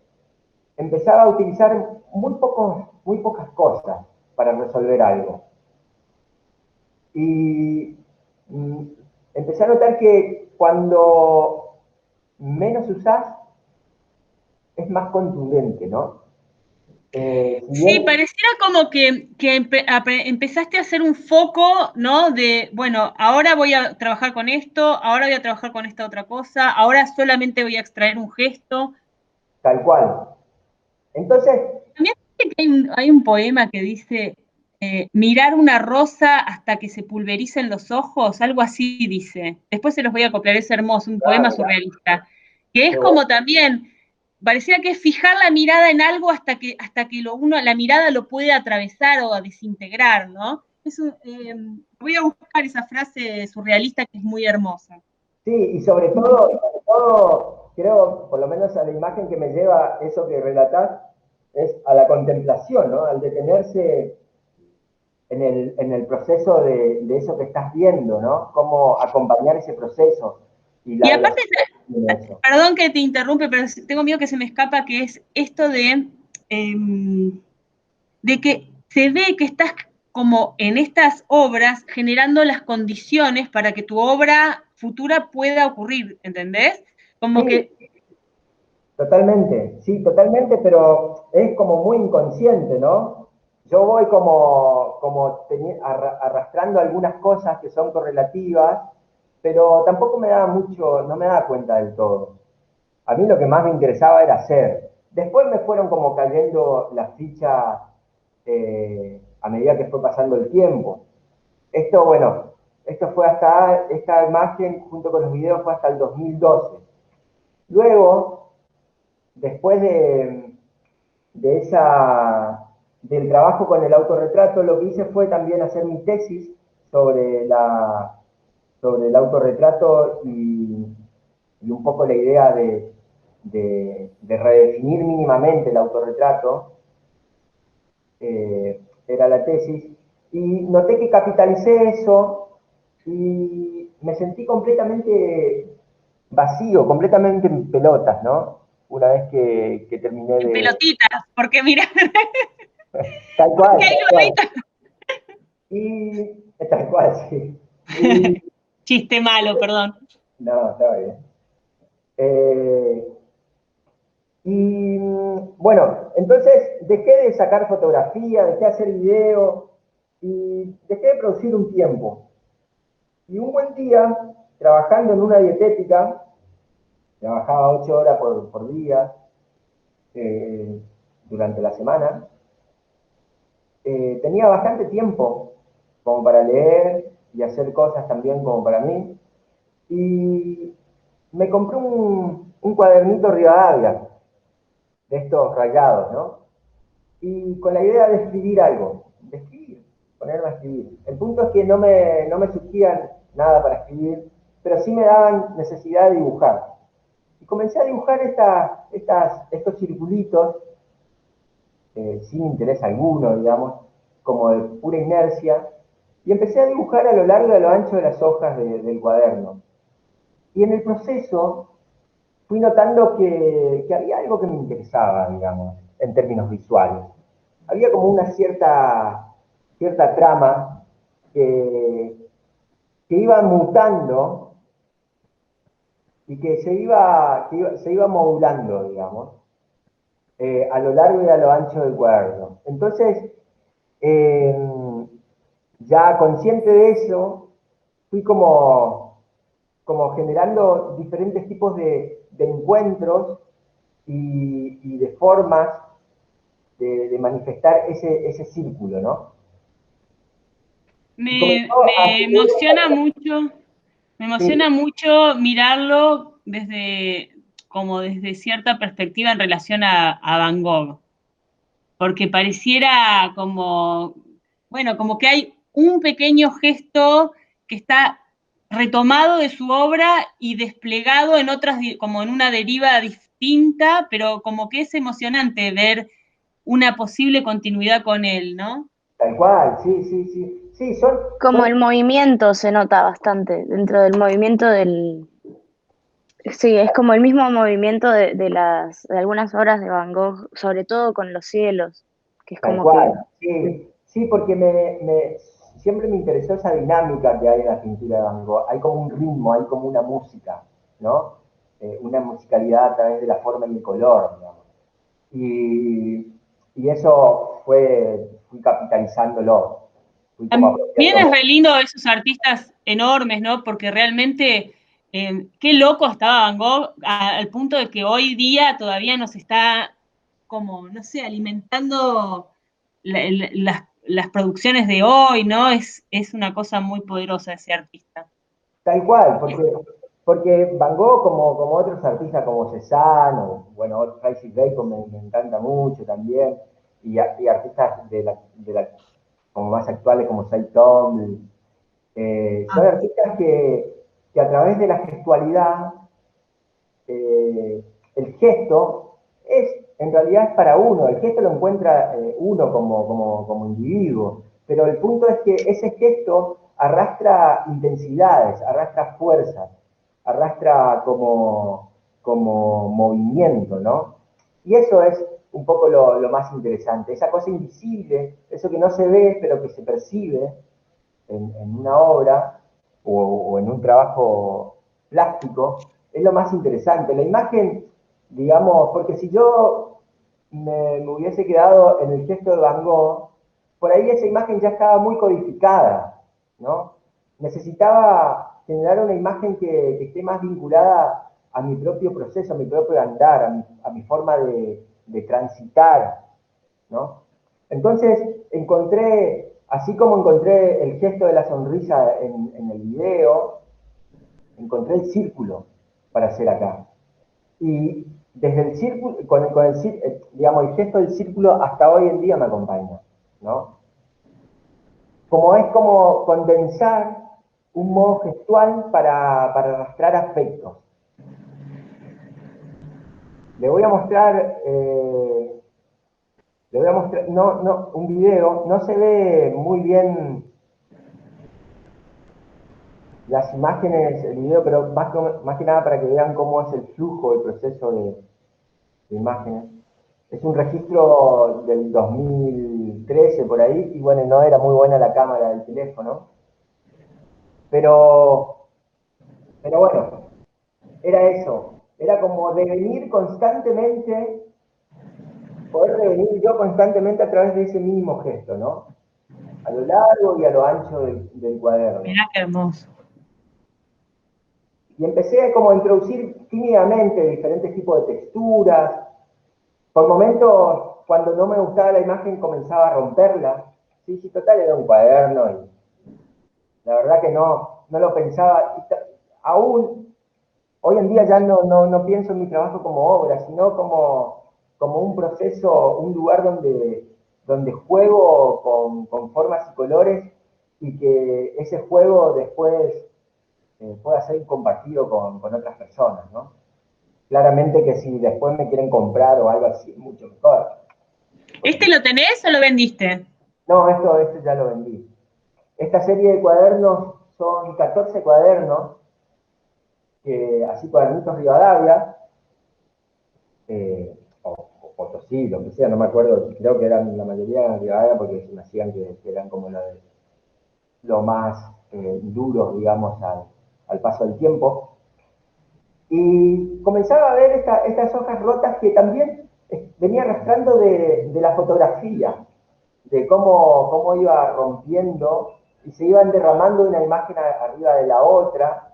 empezaba a utilizar muy pocas cosas para resolver algo. Y mm, empecé a notar que cuando menos usás, es más contundente, ¿no? Si sí, bien, pareciera como que empezaste a hacer un foco, ¿no? De, bueno, ahora voy a trabajar con esto, ahora voy a trabajar con esta otra cosa, ahora solamente voy a extraer un gesto. tal cual. Entonces, También dice que hay un poema que dice, mirar una rosa hasta que se pulvericen los ojos, algo así dice. Después se los voy a copiar, es hermoso, un poema mira, surrealista, que es qué bueno. como también, pareciera que es fijar la mirada en algo hasta que la mirada lo puede atravesar o desintegrar, ¿no? Voy a buscar esa frase surrealista que es muy hermosa. Sí, y sobre todo, creo, por lo menos a la imagen que me lleva eso que relatás, es a la contemplación, ¿no? Al detenerse en el proceso de eso que estás viendo, ¿no? Cómo acompañar ese proceso y Y la aparte, relación de eso. perdón que te interrumpe, pero tengo miedo que se me escapa, que es esto de que se ve que estás como en estas obras generando las condiciones para que tu obra futura pueda ocurrir, ¿entendés? Como Sí, que, totalmente, sí, totalmente, pero es como muy inconsciente, ¿no? Yo voy arrastrando algunas cosas que son correlativas, pero tampoco me da mucho, no me da cuenta del todo. A mí lo que más me interesaba era hacer. Después me fueron como cayendo las fichas a medida que fue pasando el tiempo. Esto, bueno, esto fue esta imagen junto con los videos fue hasta el 2012. Luego, después del trabajo con el autorretrato, lo que hice fue también hacer mi tesis sobre, sobre el autorretrato y un poco la idea de redefinir mínimamente el autorretrato, era la tesis, y noté que capitalicé eso y me sentí completamente vacío, completamente en pelotas, ¿no? Una vez que terminé en de... pelotitas, porque mira, Tal porque cual, hay tal cual. gorritas. Y tal cual, sí. Y Chiste malo, perdón. no, está bien. Eh, y bueno, entonces dejé de sacar fotografía, dejé de hacer video y dejé de producir un tiempo. Y un buen día, trabajando en una dietética, trabajaba 8 horas por día eh, durante la semana, tenía bastante tiempo como para leer y hacer cosas también como para mí. Y me compré un cuadernito Rivadavia, de estos rayados, ¿no? Y con la idea de escribir algo, de escribir, ponerme a escribir. El punto es que no me surgían nada para escribir, pero sí me daban necesidad de dibujar. Y comencé a dibujar estos circulitos, sin interés alguno, digamos, como de pura inercia, y empecé a dibujar a lo largo y a lo ancho de las hojas del cuaderno. Y en el proceso fui notando que había algo que me interesaba, digamos, en términos visuales. Había como una cierta trama que iba mutando y que se iba modulando, digamos, a lo largo y a lo ancho del cuaderno. Entonces, eh, ya consciente de eso, fui como generando diferentes tipos de encuentros y de formas de manifestar ese círculo, ¿no? Y comenzó a Me emociona suceder. mucho, me Sí, emociona mucho mirarlo como desde cierta perspectiva en relación a Van Gogh, porque pareciera como, bueno, como que hay un pequeño gesto que está retomado de su obra y desplegado en otras, como en una deriva distinta, pero como que es emocionante ver una posible continuidad con él, ¿no? tal cual, sí, sí, sí. Sí, Como el movimiento se nota bastante dentro del movimiento del... Sí, es como el mismo movimiento de algunas obras de Van Gogh, sobre todo con los cielos, que es tal como que... cual, sí. Sí, porque siempre me interesó esa dinámica que hay en la pintura de Van Gogh. Hay como un ritmo, hay como una música, ¿no? Una musicalidad a través de la forma y el color, digamos. Y eso fui capitalizándolo, fui como También es apropiándome. re lindo esos artistas enormes, ¿no? Porque realmente, qué loco estaba Van Gogh al punto de que hoy día todavía nos está como, no sé, alimentando las producciones de hoy, ¿no? Es una cosa muy poderosa ese artista. Tal cual, porque Van Gogh, como otros artistas como Cézanne, o bueno, Francis Bacon me encanta mucho también, y artistas como más actuales como Cy Twombly, son artistas que a través de la gestualidad, el gesto en realidad es para uno, el gesto lo encuentra uno como individuo, pero el punto es que ese gesto arrastra intensidades, arrastra fuerzas, arrastra como movimiento, ¿no? Y eso es un poco lo más interesante, esa cosa invisible, eso que no se ve, pero que se percibe en una obra o en un trabajo plástico, es lo más interesante. La imagen, digamos, porque si yo me hubiese quedado en el gesto de Van Gogh, por ahí esa imagen ya estaba muy codificada, ¿no? Necesitaba generar una imagen que esté más vinculada a mi propio proceso, a mi propio andar, a mi forma de transitar, ¿no? Entonces así como encontré el gesto de la sonrisa en el video, encontré el círculo para hacer acá. Y desde el círculo, digamos, el gesto del círculo hasta hoy en día me acompaña, ¿no? Como es como condensar un modo gestual para arrastrar afectos. Le voy a mostrar, un video, no se ve muy bien las imágenes, el video, pero más que nada para que vean cómo es el flujo, el proceso de imágenes. Es un registro del 2013 por ahí, y bueno, no era muy buena la cámara del teléfono, pero, pero bueno, era eso, era como devenir constantemente, poder devenir yo constantemente a través de ese mínimo gesto, ¿no? A lo largo y a lo ancho del cuaderno. Mirá qué hermoso. Y empecé como a introducir tímidamente diferentes tipos de texturas. Por momentos, cuando no me gustaba la imagen, comenzaba a romperla. Sí, sí, total, era un cuaderno. La verdad que no lo pensaba. Aún hoy en día ya no pienso en mi trabajo como obra, sino como un proceso, un lugar donde juego con formas y colores y que ese juego después pueda ser compartido con otras personas, ¿no? Claramente que si después me quieren comprar o algo así, mucho mejor. ¿Este lo tenés o lo vendiste? No, esto ya lo vendí. Esta serie de cuadernos son 14 cuadernos, así cuadernitos Rivadavia, o Potosí, lo que sea, no me acuerdo, creo que eran la mayoría de Rivadavia porque se me hacían que eran como lo más duros, digamos, al paso del tiempo. Y comenzaba a ver estas hojas rotas que también venía arrastrando de la fotografía, de cómo iba rompiendo y se iban derramando una imagen arriba de la otra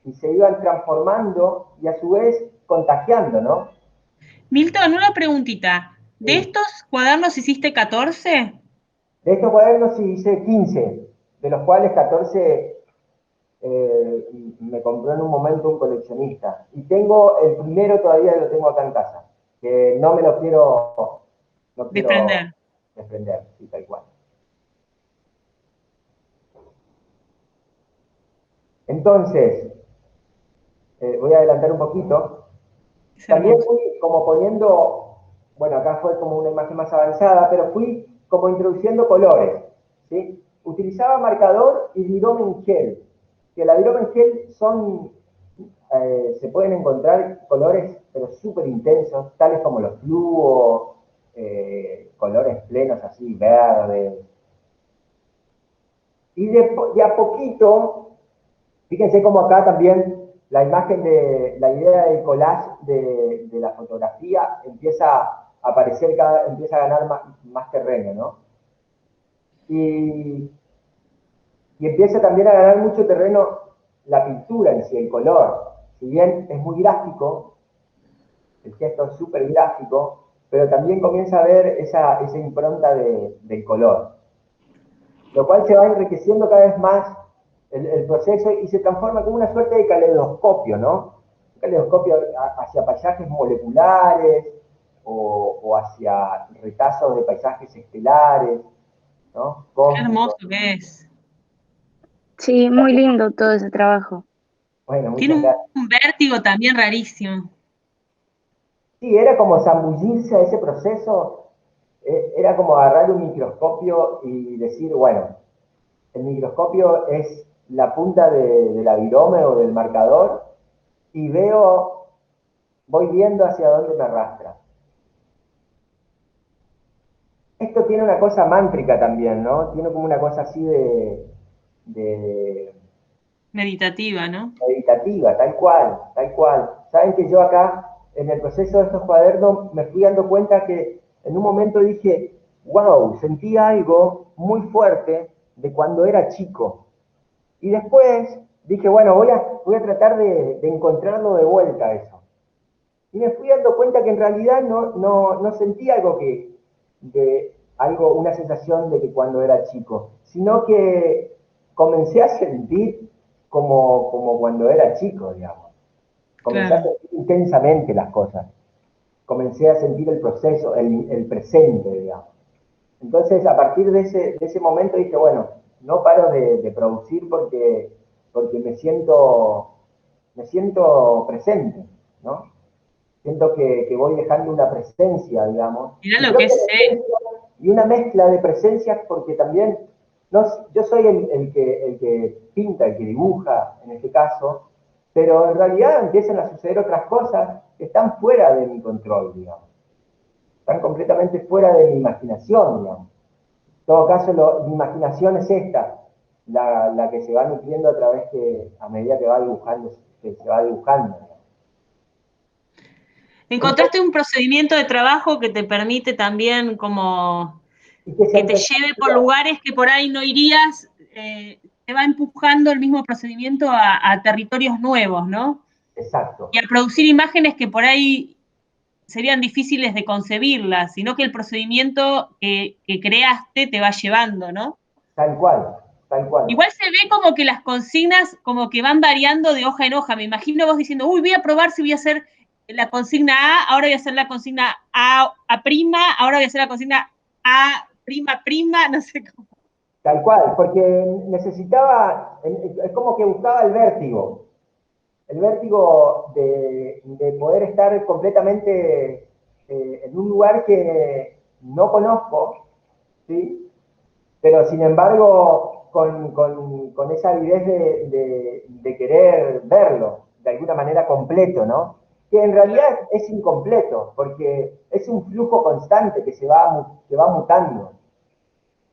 y se iban transformando y a su vez contagiando, ¿no? Milton, una preguntita. ¿De Sí. estos cuadernos hiciste 14? De estos cuadernos sí hice 15, de los cuales 14 me compró en un momento un coleccionista. Y tengo el primero, todavía lo tengo acá en casa, que no quiero Desprender. desprender, sí, tal cual. Entonces, voy a adelantar un poquito. Es También hermoso. fui como poniendo, bueno, acá fue como una imagen más avanzada, pero fui como introduciendo colores, ¿sí? Utilizaba marcador y virome en gel, que la virome en gel se pueden encontrar colores, pero súper intensos, tales como los fluos, colores plenos así, verdes. Y de a poquito, fíjense cómo acá también la imagen de la idea del collage de la fotografía empieza a aparecer, empieza a ganar más terreno, ¿no? Y, y empieza también a ganar mucho terreno la pintura en sí, el color. Si bien es muy gráfico, el gesto es súper gráfico, pero también comienza a ver esa impronta del color, lo cual se va enriqueciendo cada vez más el proceso y se transforma como una suerte de caleidoscopio, ¿no? Un caleidoscopio hacia paisajes moleculares o hacia retazos de paisajes estelares, ¿no? Qué hermoso Cósmicos. que es. Sí, muy lindo todo ese trabajo. Bueno, Tiene muchas gracias. un vértigo también rarísimo. Sí, era como zambullirse a ese proceso, era como agarrar un microscopio y decir, bueno, el microscopio es la punta de la virome o del marcador y voy viendo hacia dónde me arrastra. Esto tiene una cosa mántrica también, ¿no? Tiene como una cosa así de Meditativa, ¿no? meditativa, tal cual, tal cual. Saben que yo acá, en el proceso de estos cuadernos, me fui dando cuenta que en un momento dije, wow, sentí algo muy fuerte de cuando era chico. Y después dije, bueno, voy a tratar de encontrarlo de vuelta eso. Y me fui dando cuenta que en realidad no sentí una sensación de que cuando era chico, sino que comencé a sentir como cuando era chico, digamos. Comencé a Claro. sentir intensamente las cosas. Comencé a sentir el proceso, el presente, digamos. Entonces, a partir de ese momento dije, bueno, no paro de producir porque me siento presente, ¿no? Siento que voy dejando una presencia, digamos, Mirá y lo creo que que es ser. y una mezcla de presencias porque también yo soy el que pinta, el que dibuja en este caso, pero en realidad empiezan a suceder otras cosas que están fuera de mi control, digamos, están completamente fuera de mi imaginación, digamos. En todo caso, mi imaginación es esta, la que se va nutriendo a medida que va dibujando, que se va dibujando. Encontraste un procedimiento de trabajo que te permite también como Y que se que te empezó lleve por lugares que por ahí no irías, te va empujando el mismo procedimiento a territorios nuevos, ¿no? Y exacto, a producir imágenes que por ahí serían difíciles de concebirlas, sino que el procedimiento que creaste te va llevando, ¿no? tal cual. tal cual. Igual se ve como que las consignas como que van variando de hoja en hoja. Me imagino vos diciendo, uy, voy a probar si voy a hacer la consigna A, ahora voy a hacer la consigna A prima, ahora voy a hacer la consigna A prima prima, no sé cómo. Tal cual, porque necesitaba, es como que buscaba el vértigo de poder estar completamente en un lugar que no conozco, ¿sí? Pero sin embargo con esa avidez de querer verlo de alguna manera completo, ¿no? Que en realidad es incompleto, porque es un flujo constante que va mutando.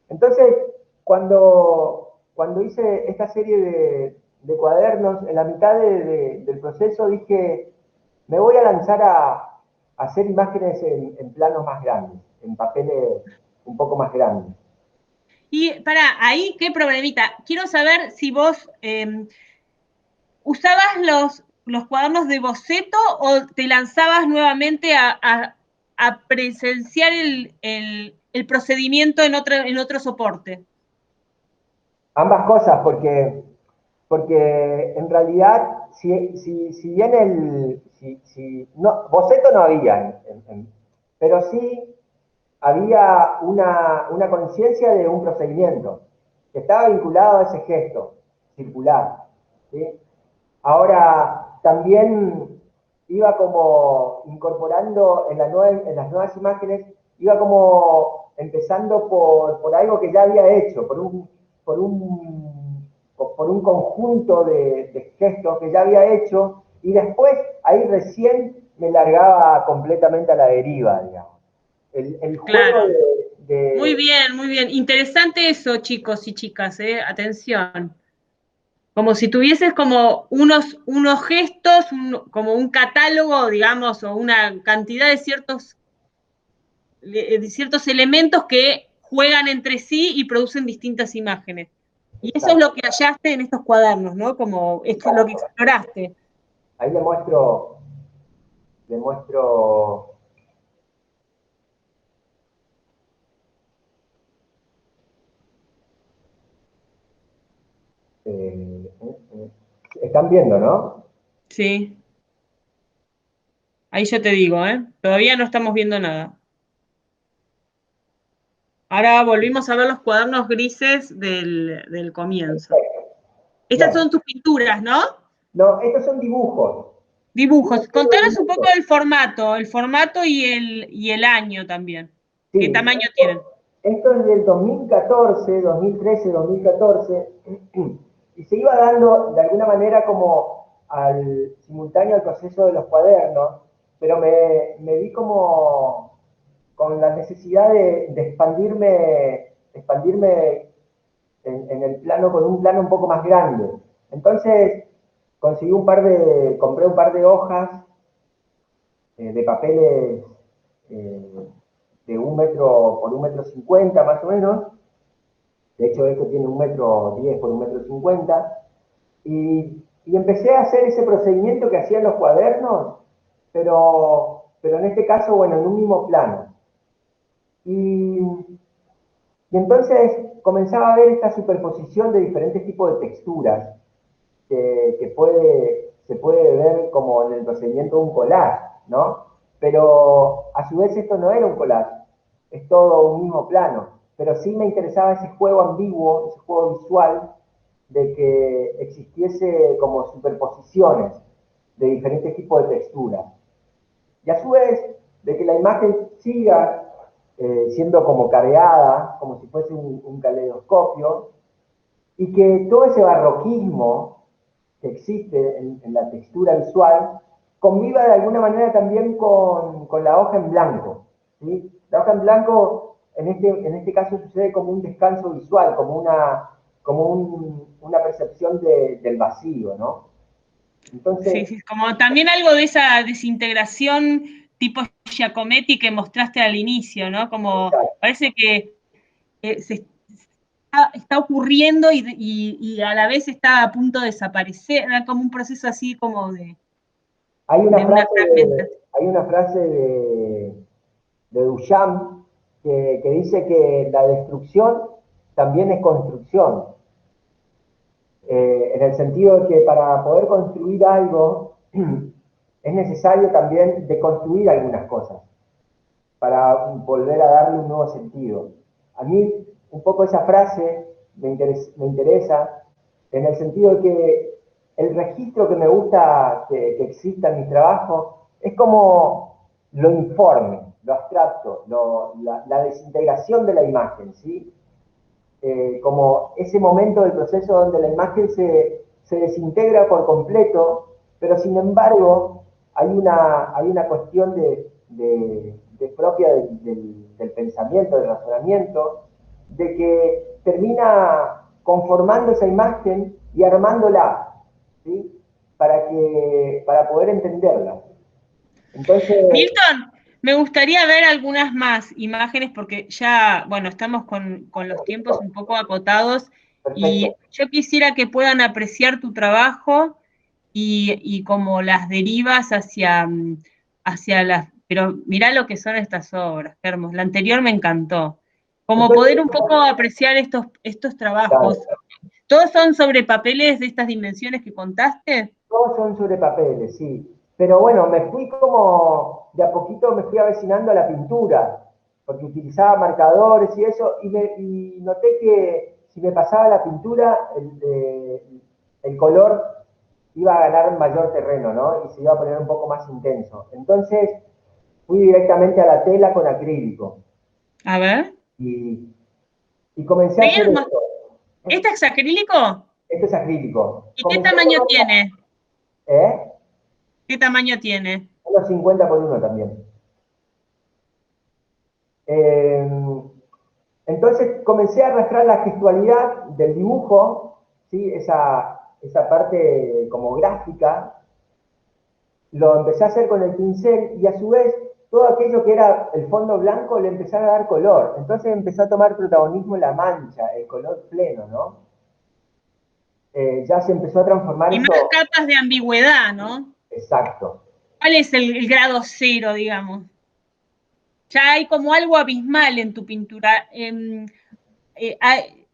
Entonces, cuando hice esta serie de cuadernos, en la mitad del proceso dije, me voy a lanzar a hacer imágenes en planos más grandes, en papeles un poco más grandes. Y para ahí, ¿qué problemita? Quiero saber si vos usabas los cuadernos de boceto o te lanzabas nuevamente a presenciar el procedimiento en otro soporte. Ambas cosas, porque en realidad, si bien no, boceto no había, pero sí había una conciencia de un procedimiento que estaba vinculado a ese gesto circular, ¿sí? Ahora, también iba como incorporando en las nuevas imágenes, iba como empezando por algo que ya había hecho, por un, por un conjunto de gestos que ya había hecho, y después ahí recién me largaba completamente a la deriva, digamos. El juego Claro. Muy bien, muy bien. Interesante eso, chicos y chicas, atención. Como si tuvieses como unos gestos, como un catálogo, digamos, o una cantidad de ciertos elementos que juegan entre sí y producen distintas imágenes. Y eso es Exacto. lo que hallaste en estos cuadernos, ¿no? Como esto es lo que exploraste. Ahí le muestro están viendo, ¿no? Sí. Ahí yo te digo, ¿eh? Todavía no estamos viendo nada. Ahora volvimos a ver los cuadernos grises del comienzo. Estas Bien. son tus pinturas, ¿no? No, estos son dibujos. Dibujos. Una serie de Contanos un poco dibujos. el formato y el año también. ¿Qué Sí, tamaño tienen? esto es del 2014, 2013, 2014, y se iba dando de alguna manera como al simultáneo al proceso de los cuadernos, pero me vi como con la necesidad de expandirme en el plano, con un plano un poco más grande. Entonces, compré un par de hojas de papeles eh, de 1 metro por 1,50 m más o menos. De hecho, esto tiene 1,10 m por 1,50 m. Y empecé a hacer ese procedimiento que hacían los cuadernos, pero en este caso, bueno, en un mismo plano. Y entonces comenzaba a ver esta superposición de diferentes tipos de texturas se puede ver como en el procedimiento de un collage, ¿no? Pero a su vez esto no era un collage, es todo un mismo plano. Pero sí me interesaba ese juego ambiguo, ese juego visual, de que existiese como superposiciones de diferentes tipos de texturas. Y a su vez, de que la imagen siga siendo como cargada, como si fuese un caleidoscopio, y que todo ese barroquismo que existe en la textura visual conviva de alguna manera también con la hoja en blanco, ¿sí? La hoja en blanco en este caso sucede como un descanso visual, una percepción del vacío, ¿no? Sí, Entonces, sí, como también algo de esa desintegración tipo Giacometti que mostraste al inicio, ¿no? Como parece que se está ocurriendo y a la vez está a punto de desaparecer, era como un proceso así como hay una de una frase, fragmentación. hay una frase de Duchamp que dice que la destrucción también es construcción. en el sentido de que para poder construir algo es necesario también deconstruir algunas cosas para volver a darle un nuevo sentido. A mí un poco esa frase me interesa en el sentido de que el registro que me gusta que exista en mi trabajo es como lo informe, lo abstracto, la desintegración de la imagen, ¿sí? Como ese momento del proceso donde la imagen se desintegra por completo, pero sin embargo hay una cuestión de propia del pensamiento, del razonamiento, de que termina conformando esa imagen y armándola, ¿sí? Para poder entenderla. Entonces, Milton, me gustaría ver algunas más imágenes porque ya, bueno, estamos con los tiempos un poco acotados y perfecto. yo quisiera que puedan apreciar tu trabajo y como las derivas hacia las... Pero mirá lo que son estas obras, qué hermoso. La anterior me encantó. Como Entonces, poder un poco apreciar estos trabajos. claro, ¿Todos son sobre papeles de estas dimensiones que contaste? todos son sobre papeles, sí. Pero bueno, me fui como, de a poquito me fui avecinando a la pintura, porque utilizaba marcadores y eso, y noté que si me pasaba la pintura, el color iba a ganar mayor terreno, ¿no? Y se iba a poner un poco más intenso. Entonces, fui directamente a la tela con acrílico. A ver. Y, y comencé a hacer Seguimos. esto. ¿Este es acrílico? Esto es acrílico. ¿Y qué Comencé a tamaño tomar, tiene? ¿eh? ¿Qué tamaño tiene? Unos 50 por 1 también. Eh, entonces comencé a arrastrar la gestualidad del dibujo, ¿sí? Esa parte como gráfica, lo empecé a hacer con el pincel y a su vez todo aquello que era el fondo blanco le empecé a dar color. Entonces empezó a tomar protagonismo la mancha, el color pleno, ¿no? Ya se empezó a transformar Y más esto, capas de ambigüedad, ¿no? exacto. ¿Cuál es el grado cero, digamos? Ya hay como algo abismal en tu pintura.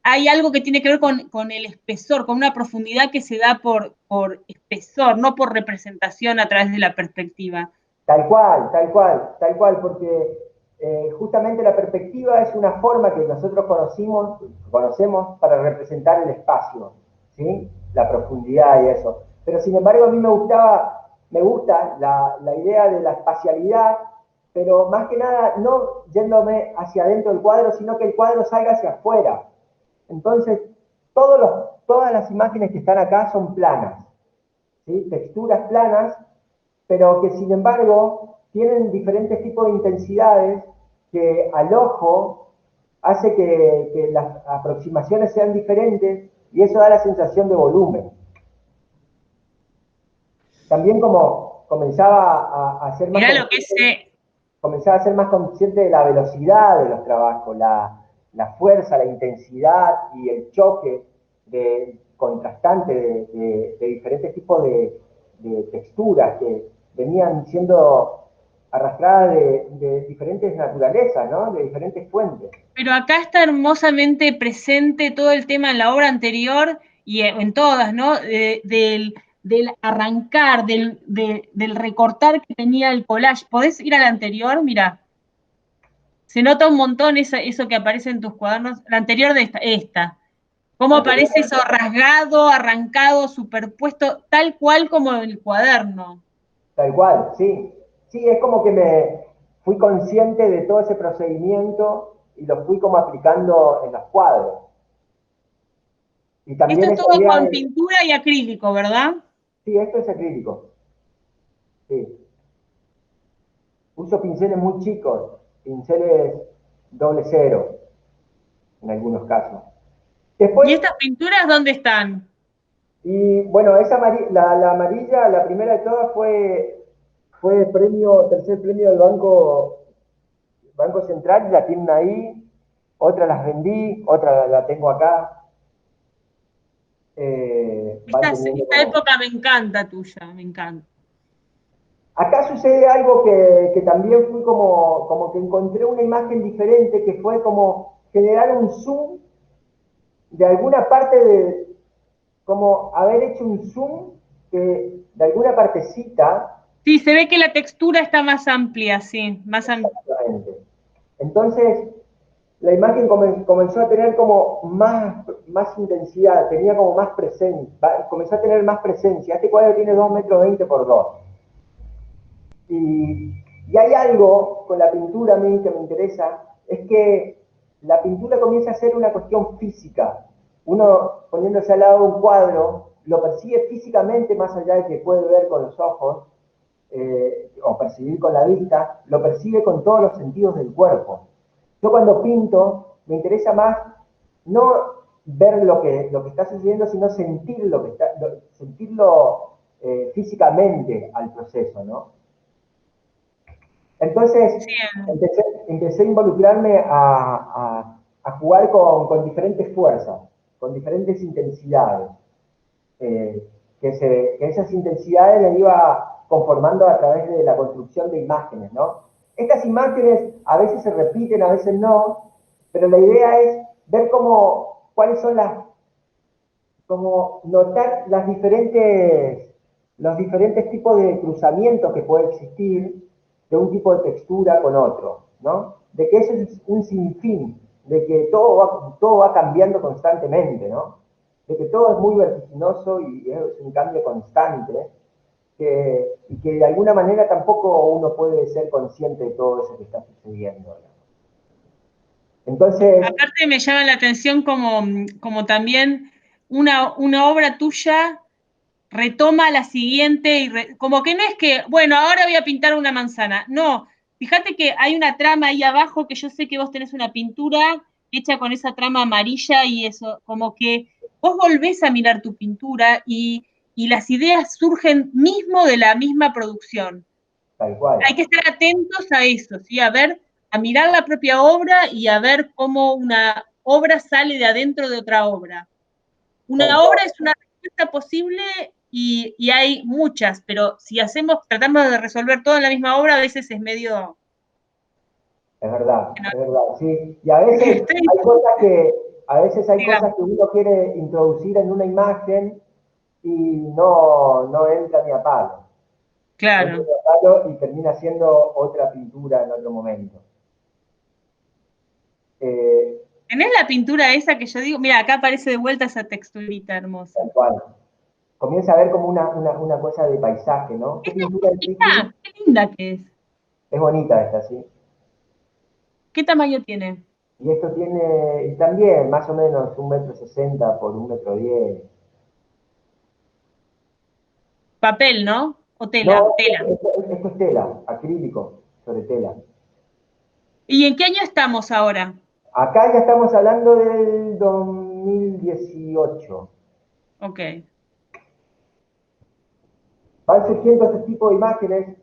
Hay algo que tiene que ver con el espesor, con una profundidad que se da por espesor, no por representación a través de la perspectiva. Tal cual, tal cual, tal cual, porque justamente la perspectiva es una forma que nosotros conocemos para representar el espacio, ¿sí? La profundidad y eso. Pero sin embargo a mí me gusta la idea de la espacialidad, pero más que nada no yéndome hacia adentro del cuadro, sino que el cuadro salga hacia afuera. Entonces, todas las imágenes que están acá son planas, ¿sí? Texturas planas, pero que sin embargo tienen diferentes tipos de intensidades que al ojo hace que las aproximaciones sean diferentes y eso da la sensación de volumen. También como comenzaba a ser más Mirá lo que es, consciente, comenzaba a ser más consciente de la velocidad de los trabajos, la fuerza, la intensidad y el choque contrastante de diferentes tipos de texturas que venían siendo arrastradas de diferentes naturalezas, ¿no? De diferentes fuentes. pero acá está hermosamente presente todo el tema en la obra anterior y en todas, ¿no? Del arrancar, del recortar que tenía el collage. ¿Podés ir a la anterior? Mira, se nota un montón eso que aparece en tus cuadernos. La anterior de esta. ¿Cómo Anterior, aparece eso rasgado, arrancado, superpuesto, tal cual como el cuaderno? tal cual, sí. Sí, es como que me fui consciente de todo ese procedimiento y lo fui como aplicando en los cuadros. Y Esto también es esa todo idea con de, pintura y acrílico, ¿verdad? sí, esto es acrílico, sí. Uso pinceles muy chicos, pinceles 00 en algunos casos. ¿Y Después, estas pinturas dónde están? y bueno, la amarilla, la primera de todas fue tercer premio del Banco Central, la tienen ahí, otra las vendí, otra la tengo acá. Van teniendo Esta como... época me encanta tuya, me encanta. Acá sucede algo que también fui como que encontré una imagen diferente, que fue como generar un zoom de alguna parte como haber hecho un zoom que de alguna partecita. Sí, se ve que la textura está más amplia, sí, más amplia. Exactamente. Entonces, la imagen comenzó a tener como más intensidad, tenía como más presencia, comenzó a tener más presencia. Este cuadro tiene 2,20 m por 2. Y hay algo con la pintura a mí que me interesa, es que la pintura comienza a ser una cuestión física. Uno poniéndose al lado de un cuadro, lo percibe físicamente más allá de que puede ver con los ojos, o percibir con la vista, lo percibe con todos los sentidos del cuerpo. Yo cuando pinto, me interesa más no ver lo que está sucediendo, sino sentir sentirlo físicamente al proceso, ¿no? Entonces, Sí, empecé a involucrarme a jugar con diferentes fuerzas, con diferentes intensidades, que esas intensidades las iba conformando a través de la construcción de imágenes, ¿no? Estas imágenes a veces se repiten, a veces no, pero la idea es ver cuáles son como notar los diferentes tipos de cruzamientos que puede existir de un tipo de textura con otro, ¿no? De que eso es un sinfín, de que todo va cambiando constantemente, ¿no? De que todo es muy vertiginoso y es un cambio constante, y que de alguna manera tampoco uno puede ser consciente de todo eso que está sucediendo, ¿no? Entonces, aparte me llama la atención como también una obra tuya retoma la siguiente, como que no es que, bueno, ahora voy a pintar una manzana. No, fíjate que hay una trama ahí abajo que yo sé que vos tenés una pintura hecha con esa trama amarilla y eso, como que vos volvés a mirar tu pintura y las ideas surgen mismo de la misma producción. tal cual. Hay que estar atentos a eso, ¿sí? A mirar la propia obra y a ver cómo una obra sale de adentro de otra obra. Tal Una cual. obra es una respuesta posible y hay muchas, pero si tratamos de resolver todo en la misma obra, a veces es medio... Es verdad, sí. Y a veces hay cosas que uno quiere introducir en una imagen y no entra ni a palo. No entra Claro. ni a palo y termina siendo otra pintura en otro momento. Eh, ¿Tenés la pintura esa que yo digo? Mira, acá aparece de vuelta esa texturita hermosa. Tal cual. Comienza a ver como una cosa de paisaje, ¿no? ¿Qué Esta es pintura decís, Lili? chiquita, qué linda que es. Es bonita esta, sí. ¿Qué tamaño tiene? Y esto tiene también más o menos 1,60 m por 1,10 m. Papel, ¿no? O tela, No, tela. esto es tela, acrílico sobre tela. ¿Y en qué año estamos ahora? Acá ya estamos hablando del 2018. Ok. Van surgiendo este tipo de imágenes,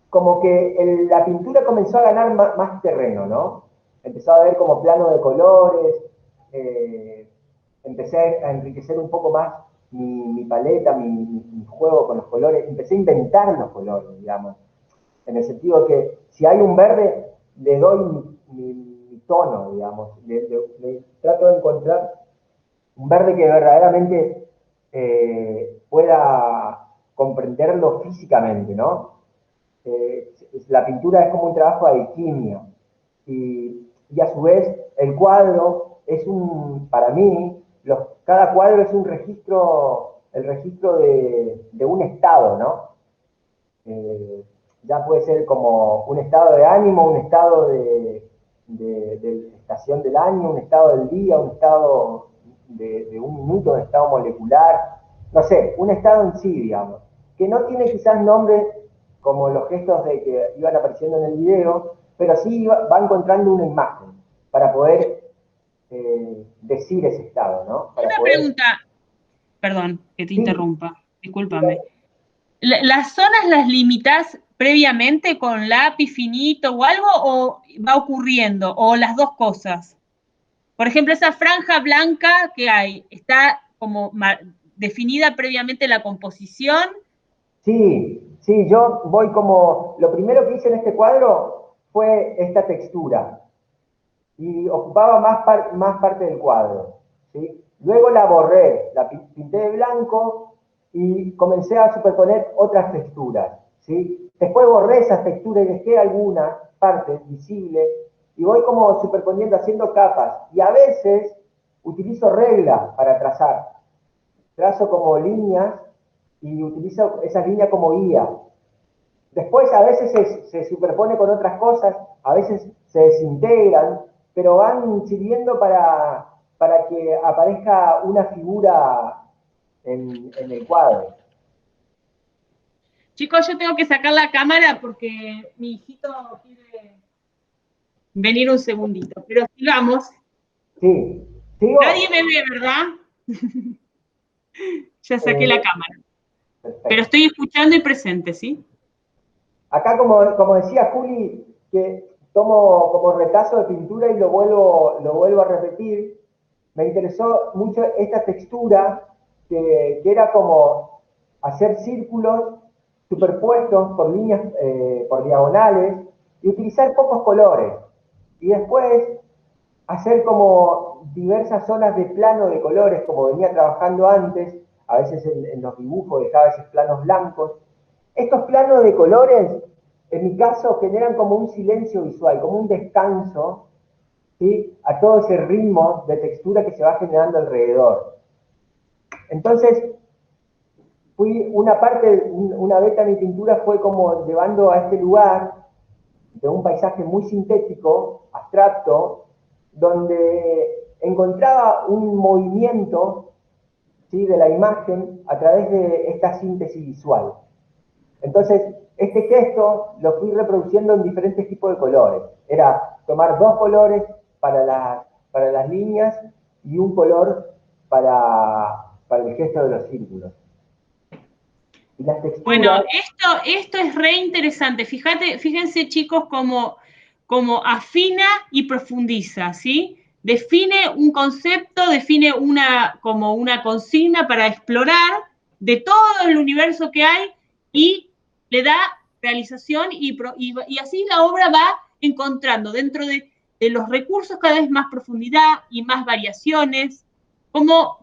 como que la pintura comenzó a ganar más terreno, ¿no? Empezó a ver como plano de colores, empecé a enriquecer un poco más mi paleta, mi juego con los colores, empecé a inventar los colores, digamos, en el sentido que si hay un verde, le doy mi tono, digamos, trato de encontrar un verde que verdaderamente pueda comprenderlo físicamente, ¿no? La pintura es como un trabajo de alquimia y a su vez el cuadro es para mí, cada cuadro es el registro de un estado, ¿no? Ya puede ser como un estado de ánimo, un estado de estación del año, un estado del día, un estado de un minuto, un estado molecular, no sé, un estado en sí, digamos, que no tiene quizás nombre como los gestos de que iban apareciendo en el video, pero sí va encontrando una imagen para poder decir ese estado, ¿no? Para Una poder... pregunta, perdón que te Sí, interrumpa, discúlpame. ¿Las zonas las limitas previamente con lápiz finito o algo o va ocurriendo? ¿O las dos cosas? Por ejemplo, esa franja blanca que hay, ¿está como definida previamente la composición? sí, sí, yo voy como, lo primero que hice en este cuadro fue esta textura y ocupaba más parte del cuadro, ¿sí? Luego la borré, la pinté de blanco y comencé a superponer otras texturas, ¿sí? Después borré esas texturas y dejé algunas partes visibles y voy como superponiendo, haciendo capas. Y a veces utilizo reglas para trazar. Trazo como líneas y utilizo esas líneas como guía. Después a veces se superpone con otras cosas, a veces se desintegran, pero van sirviendo para que aparezca una figura en el cuadro. Chicos, yo tengo que sacar la cámara porque mi hijito quiere venir un segundito, pero sigamos. Sí, ¿sigo? Nadie me ve, ¿verdad? Ya saqué la cámara. Perfecto. Pero estoy escuchando y presente, ¿sí? Acá, como decía Juli, que tomo como retazo de pintura y lo vuelvo a repetir, me interesó mucho esta textura que era como hacer círculos superpuestos por líneas, por diagonales, y utilizar pocos colores. Y después hacer como diversas zonas de plano de colores, como venía trabajando antes, a veces en los dibujos dejaba esos planos blancos. Estos planos de colores, en mi caso, generan como un silencio visual, como un descanso, ¿sí? A todo ese ritmo de textura que se va generando alrededor. Entonces, una beta de mi pintura fue como llevando a este lugar de un paisaje muy sintético, abstracto, donde encontraba un movimiento, ¿sí?, de la imagen a través de esta síntesis visual. Entonces, este gesto lo fui reproduciendo en diferentes tipos de colores. Era tomar dos colores para las líneas y un color para el gesto de los círculos. Y las texturas... Bueno, esto es re interesante. Fíjense, chicos, cómo afina y profundiza, ¿sí? Define un concepto, define como una consigna para explorar de todo el universo que hay y le da realización y así la obra va encontrando dentro de los recursos cada vez más profundidad y más variaciones. Cómo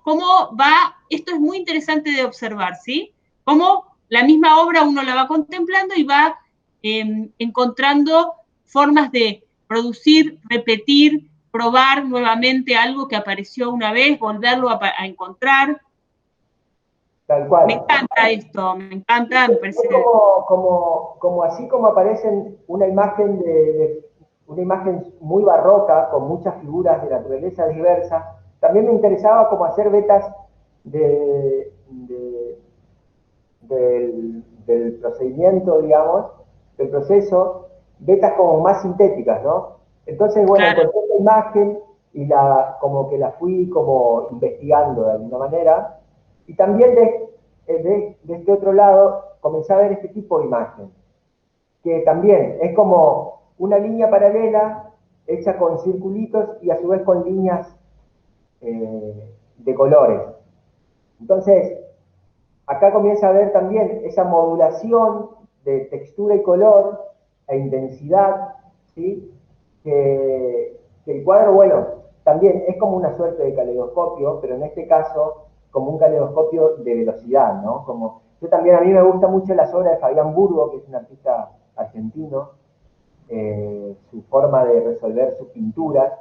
va, esto es muy interesante de observar, ¿sí? Cómo la misma obra uno la va contemplando y va encontrando formas de producir, repetir, probar nuevamente algo que apareció una vez, volverlo a encontrar. Tal cual. Me encanta esto, me encanta, me parece... Así como aparecen una imagen una imagen muy barroca, con muchas figuras de naturaleza diversa, también me interesaba como hacer vetas del procedimiento, digamos, del proceso, vetas como más sintéticas, ¿no? Entonces, bueno, Claro. encontré la imagen y como que la fui como investigando de alguna manera, y también de este otro lado comencé a ver este tipo de imagen, que también es como una línea paralela hecha con circulitos y a su vez con líneas de colores. Entonces, acá comienza a ver también esa modulación de textura y color e intensidad, ¿sí? Que el cuadro, bueno, también es como una suerte de caleidoscopio, pero en este caso como un caleidoscopio de velocidad, ¿no? Yo también, a mí me gustan mucho las obras de Fabián Burgo, que es un artista argentino, su forma de resolver sus pinturas,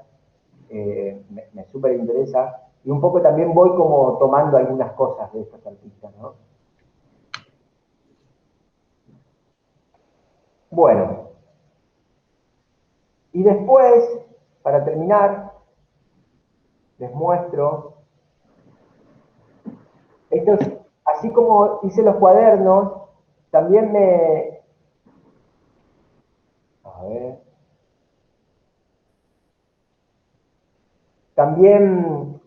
me súper interesa, y un poco también voy como tomando algunas cosas de estos artistas, ¿no? Bueno, y después, para terminar, les muestro, así como hice los cuadernos, también a ver, también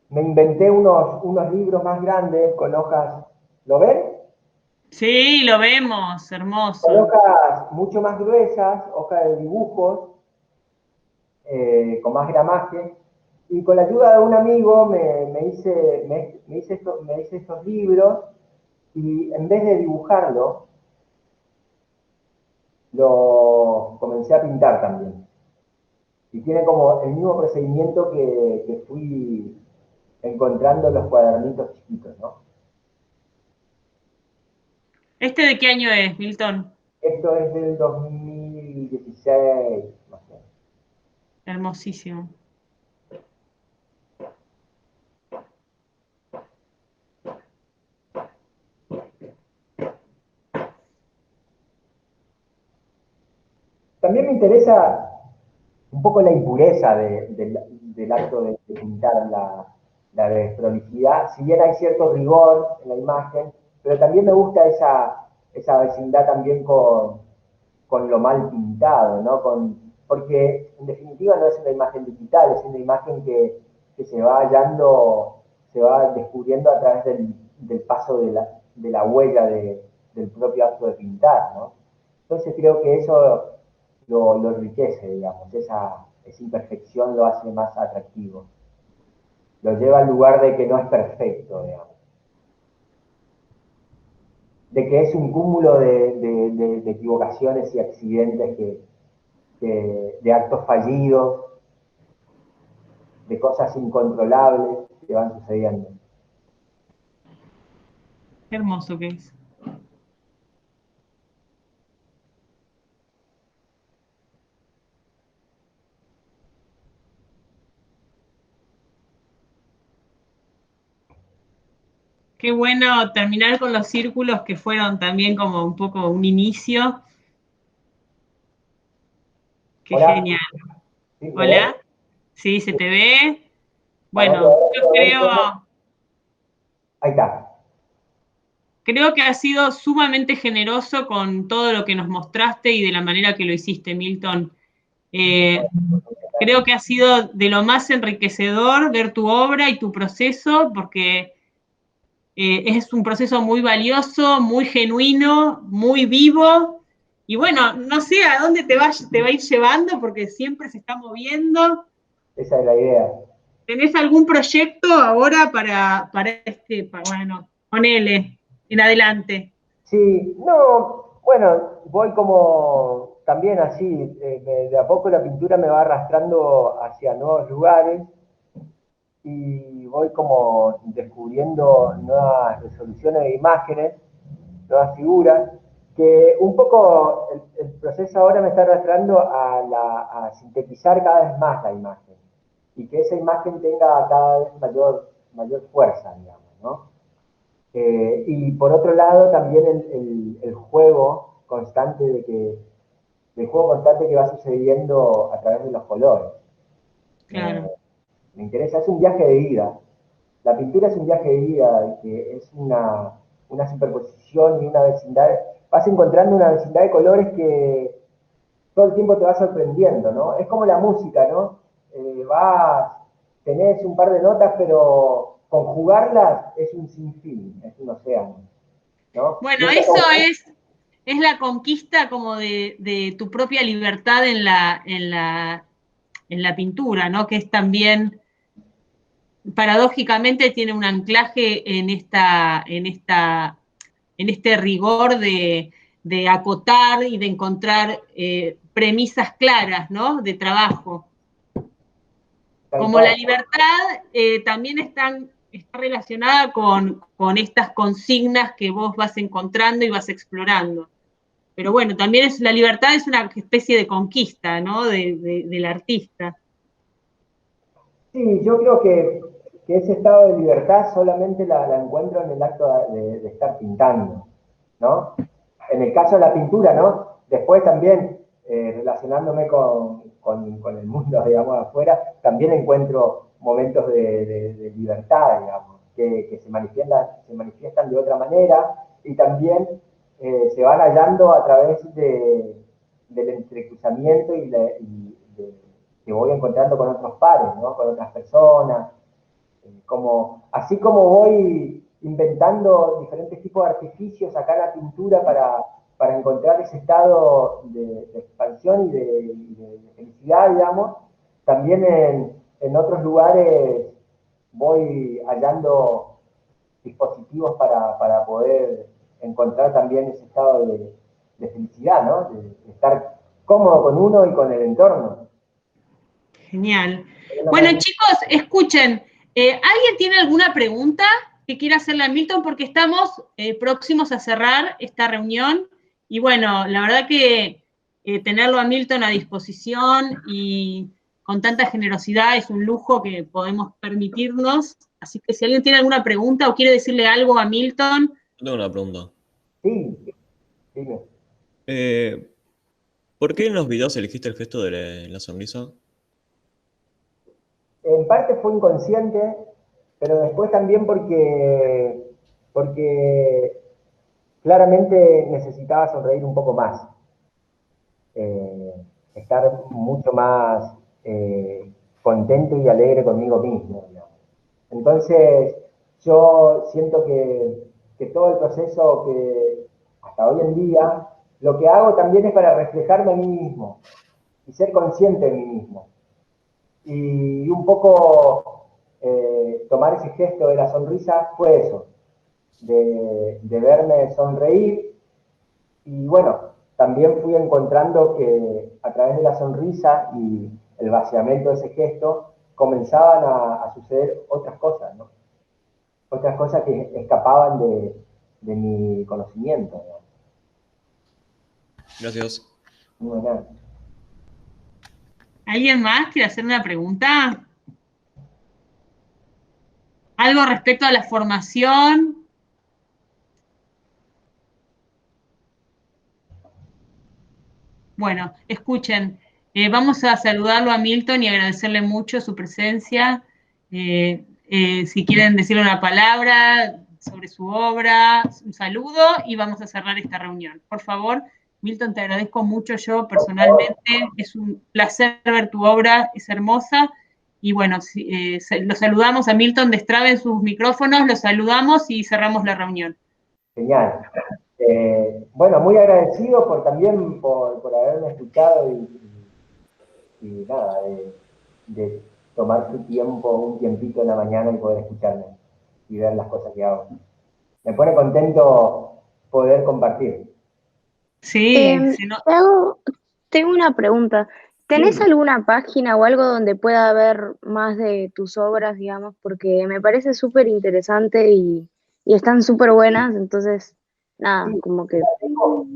me inventé unos libros más grandes con hojas, ¿lo ven? Sí, lo vemos, hermoso. Con hojas mucho más gruesas, hojas de dibujos, con más gramaje, y con la ayuda de un amigo me hice estos libros, y en vez de dibujarlo, lo comencé a pintar también. Y tiene como el mismo procedimiento que fui encontrando los cuadernitos chiquitos, ¿no? ¿Este de qué año es, Milton? Esto es del 2016, más o menos. Hermosísimo. También me interesa un poco la impureza del acto de pintar, la desprolijidad. Si bien hay cierto rigor en la imagen, pero también me gusta esa vecindad también con lo mal pintado, ¿no? Porque en definitiva no es una imagen digital, es una imagen que se va hallando, se va descubriendo a través del paso de la huella del propio acto de pintar, ¿no? Entonces creo que eso lo enriquece, digamos, esa imperfección lo hace más atractivo. Lo lleva al lugar de que no es perfecto, digamos. De que es un cúmulo de equivocaciones y accidentes de actos fallidos, de cosas incontrolables que van sucediendo. Qué hermoso que es. Qué bueno terminar con los círculos que fueron también como un poco un inicio. Qué Hola, genial. ¿sí me ves? Hola, sí, se te ve. Para que Bueno, ahora yo puedo ver creo, cómo. Ahí está. creo que has sido sumamente generoso con todo lo que nos mostraste y de la manera que lo hiciste, Milton. Eh, Creo que ha sido de lo más enriquecedor ver tu obra y tu proceso, porque es un proceso muy valioso, muy genuino, muy vivo. Y bueno, no sé a dónde te va a ir llevando, porque siempre se está moviendo. Esa es la idea. ¿Tenés algún proyecto ahora bueno, ponele, en adelante? Sí, no, bueno, voy como también así, de a poco la pintura me va arrastrando hacia nuevos lugares y voy como descubriendo nuevas resoluciones de imágenes, nuevas figuras, que un poco el proceso ahora me está arrastrando a sintetizar cada vez más la imagen y que esa imagen tenga cada vez mayor fuerza, digamos, ¿no? Y por otro lado, también el juego constante el juego constante que va sucediendo a través de los colores. Me, Claro. me interesa, es un viaje de vida. La pintura es un viaje de vida, que es una superposición y una vecindad. Vas encontrando una vecindad de colores que todo el tiempo te va sorprendiendo, ¿no? Es como la música, ¿no? Tenés un par de notas, pero conjugarlas es un sinfín, es un océano, ¿no? Y Bueno, esa eso es la conquista como de tu propia libertad en la pintura, ¿no? Que es también, paradójicamente, tiene un anclaje en este rigor de acotar y de encontrar premisas claras, ¿no? De trabajo. tal Como la cual. libertad también está relacionada con estas consignas que vos vas encontrando y vas explorando. Pero bueno, también la libertad es una especie de conquista, ¿no? Del artista. Sí, yo creo que ese estado de libertad solamente la encuentro en el acto de estar pintando, ¿no? En el caso de la pintura, ¿no? Después también, relacionándome con el mundo, digamos, afuera, también encuentro momentos de libertad, digamos, que se manifiestan de otra manera y también se van hallando a través del entrecruzamiento que voy encontrando con otros pares, ¿no? Con otras personas. Así como voy inventando diferentes tipos de artificios acá en la pintura para encontrar ese estado de expansión y de felicidad, digamos, también en otros lugares voy hallando dispositivos para poder encontrar también ese estado de felicidad, ¿no? De estar cómodo con uno y con el entorno. Genial. Bueno, chicos, escuchen, ¿Alguien tiene alguna pregunta que quiera hacerle a Milton? Porque estamos próximos a cerrar esta reunión. Y bueno, la verdad que tenerlo a Milton a disposición y con tanta generosidad es un lujo que podemos permitirnos. Así que si alguien tiene alguna pregunta o quiere decirle algo a Milton. Tengo una pregunta. Sí, dime. ¿Por qué en los videos elegiste el gesto de la sonrisa? En parte fue inconsciente, pero después también porque claramente necesitaba sonreír un poco más. Estar mucho más contento y alegre conmigo mismo, digamos. Entonces, yo siento que todo el proceso que hasta hoy en día, lo que hago también es para reflejarme a mí mismo y ser consciente de mí mismo. Y un poco tomar ese gesto de la sonrisa fue eso, de verme sonreír. Y bueno, también fui encontrando que a través de la sonrisa y el vaciamiento de ese gesto comenzaban a suceder otras cosas, ¿no? Otras cosas que escapaban de mi conocimiento, ¿no? Gracias. Bueno, ¿Alguien más quiere hacer una pregunta? ¿Algo respecto a la formación? Bueno, escuchen, vamos a saludarlo a Milton y agradecerle mucho su presencia. Si quieren decirle una palabra sobre su obra, un saludo y vamos a cerrar esta reunión. Por favor, Milton, te agradezco mucho yo personalmente. Es un placer ver tu obra, es hermosa. Y bueno, lo saludamos a Milton, destraben sus micrófonos, lo saludamos y cerramos la reunión. genial. Bueno, muy agradecido también por haberme escuchado y nada, de tomar su tiempo, un tiempito en la mañana y poder escucharme y ver las cosas que hago. Me pone contento poder compartir. Sí, si no, Tengo una pregunta. ¿Tenés Sí, alguna página o algo donde pueda ver más de tus obras, digamos? Porque me parece súper interesante y están súper buenas, entonces, nada, sí. como que... Mira, tengo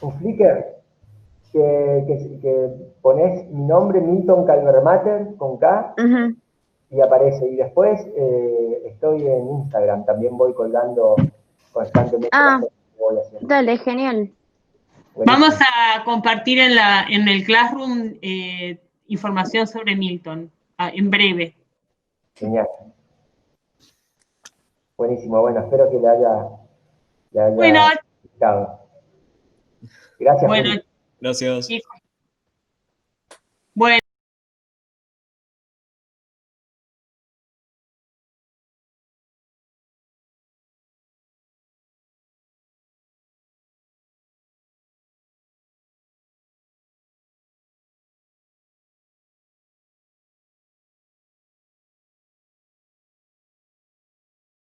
un Flickr que pones mi nombre, Milton Calvermatter, con K, Ujú. y aparece. Y después estoy en Instagram, también voy colgando constantemente las Ah, cosas que voy haciendo. dale, genial. vamos Buenísimo, a compartir en el Classroom información sobre Milton en breve. genial. Buenísimo, bueno, espero que le Bueno, haya gustado. Gracias, bueno, Juli. Gracias. chicos. Bueno.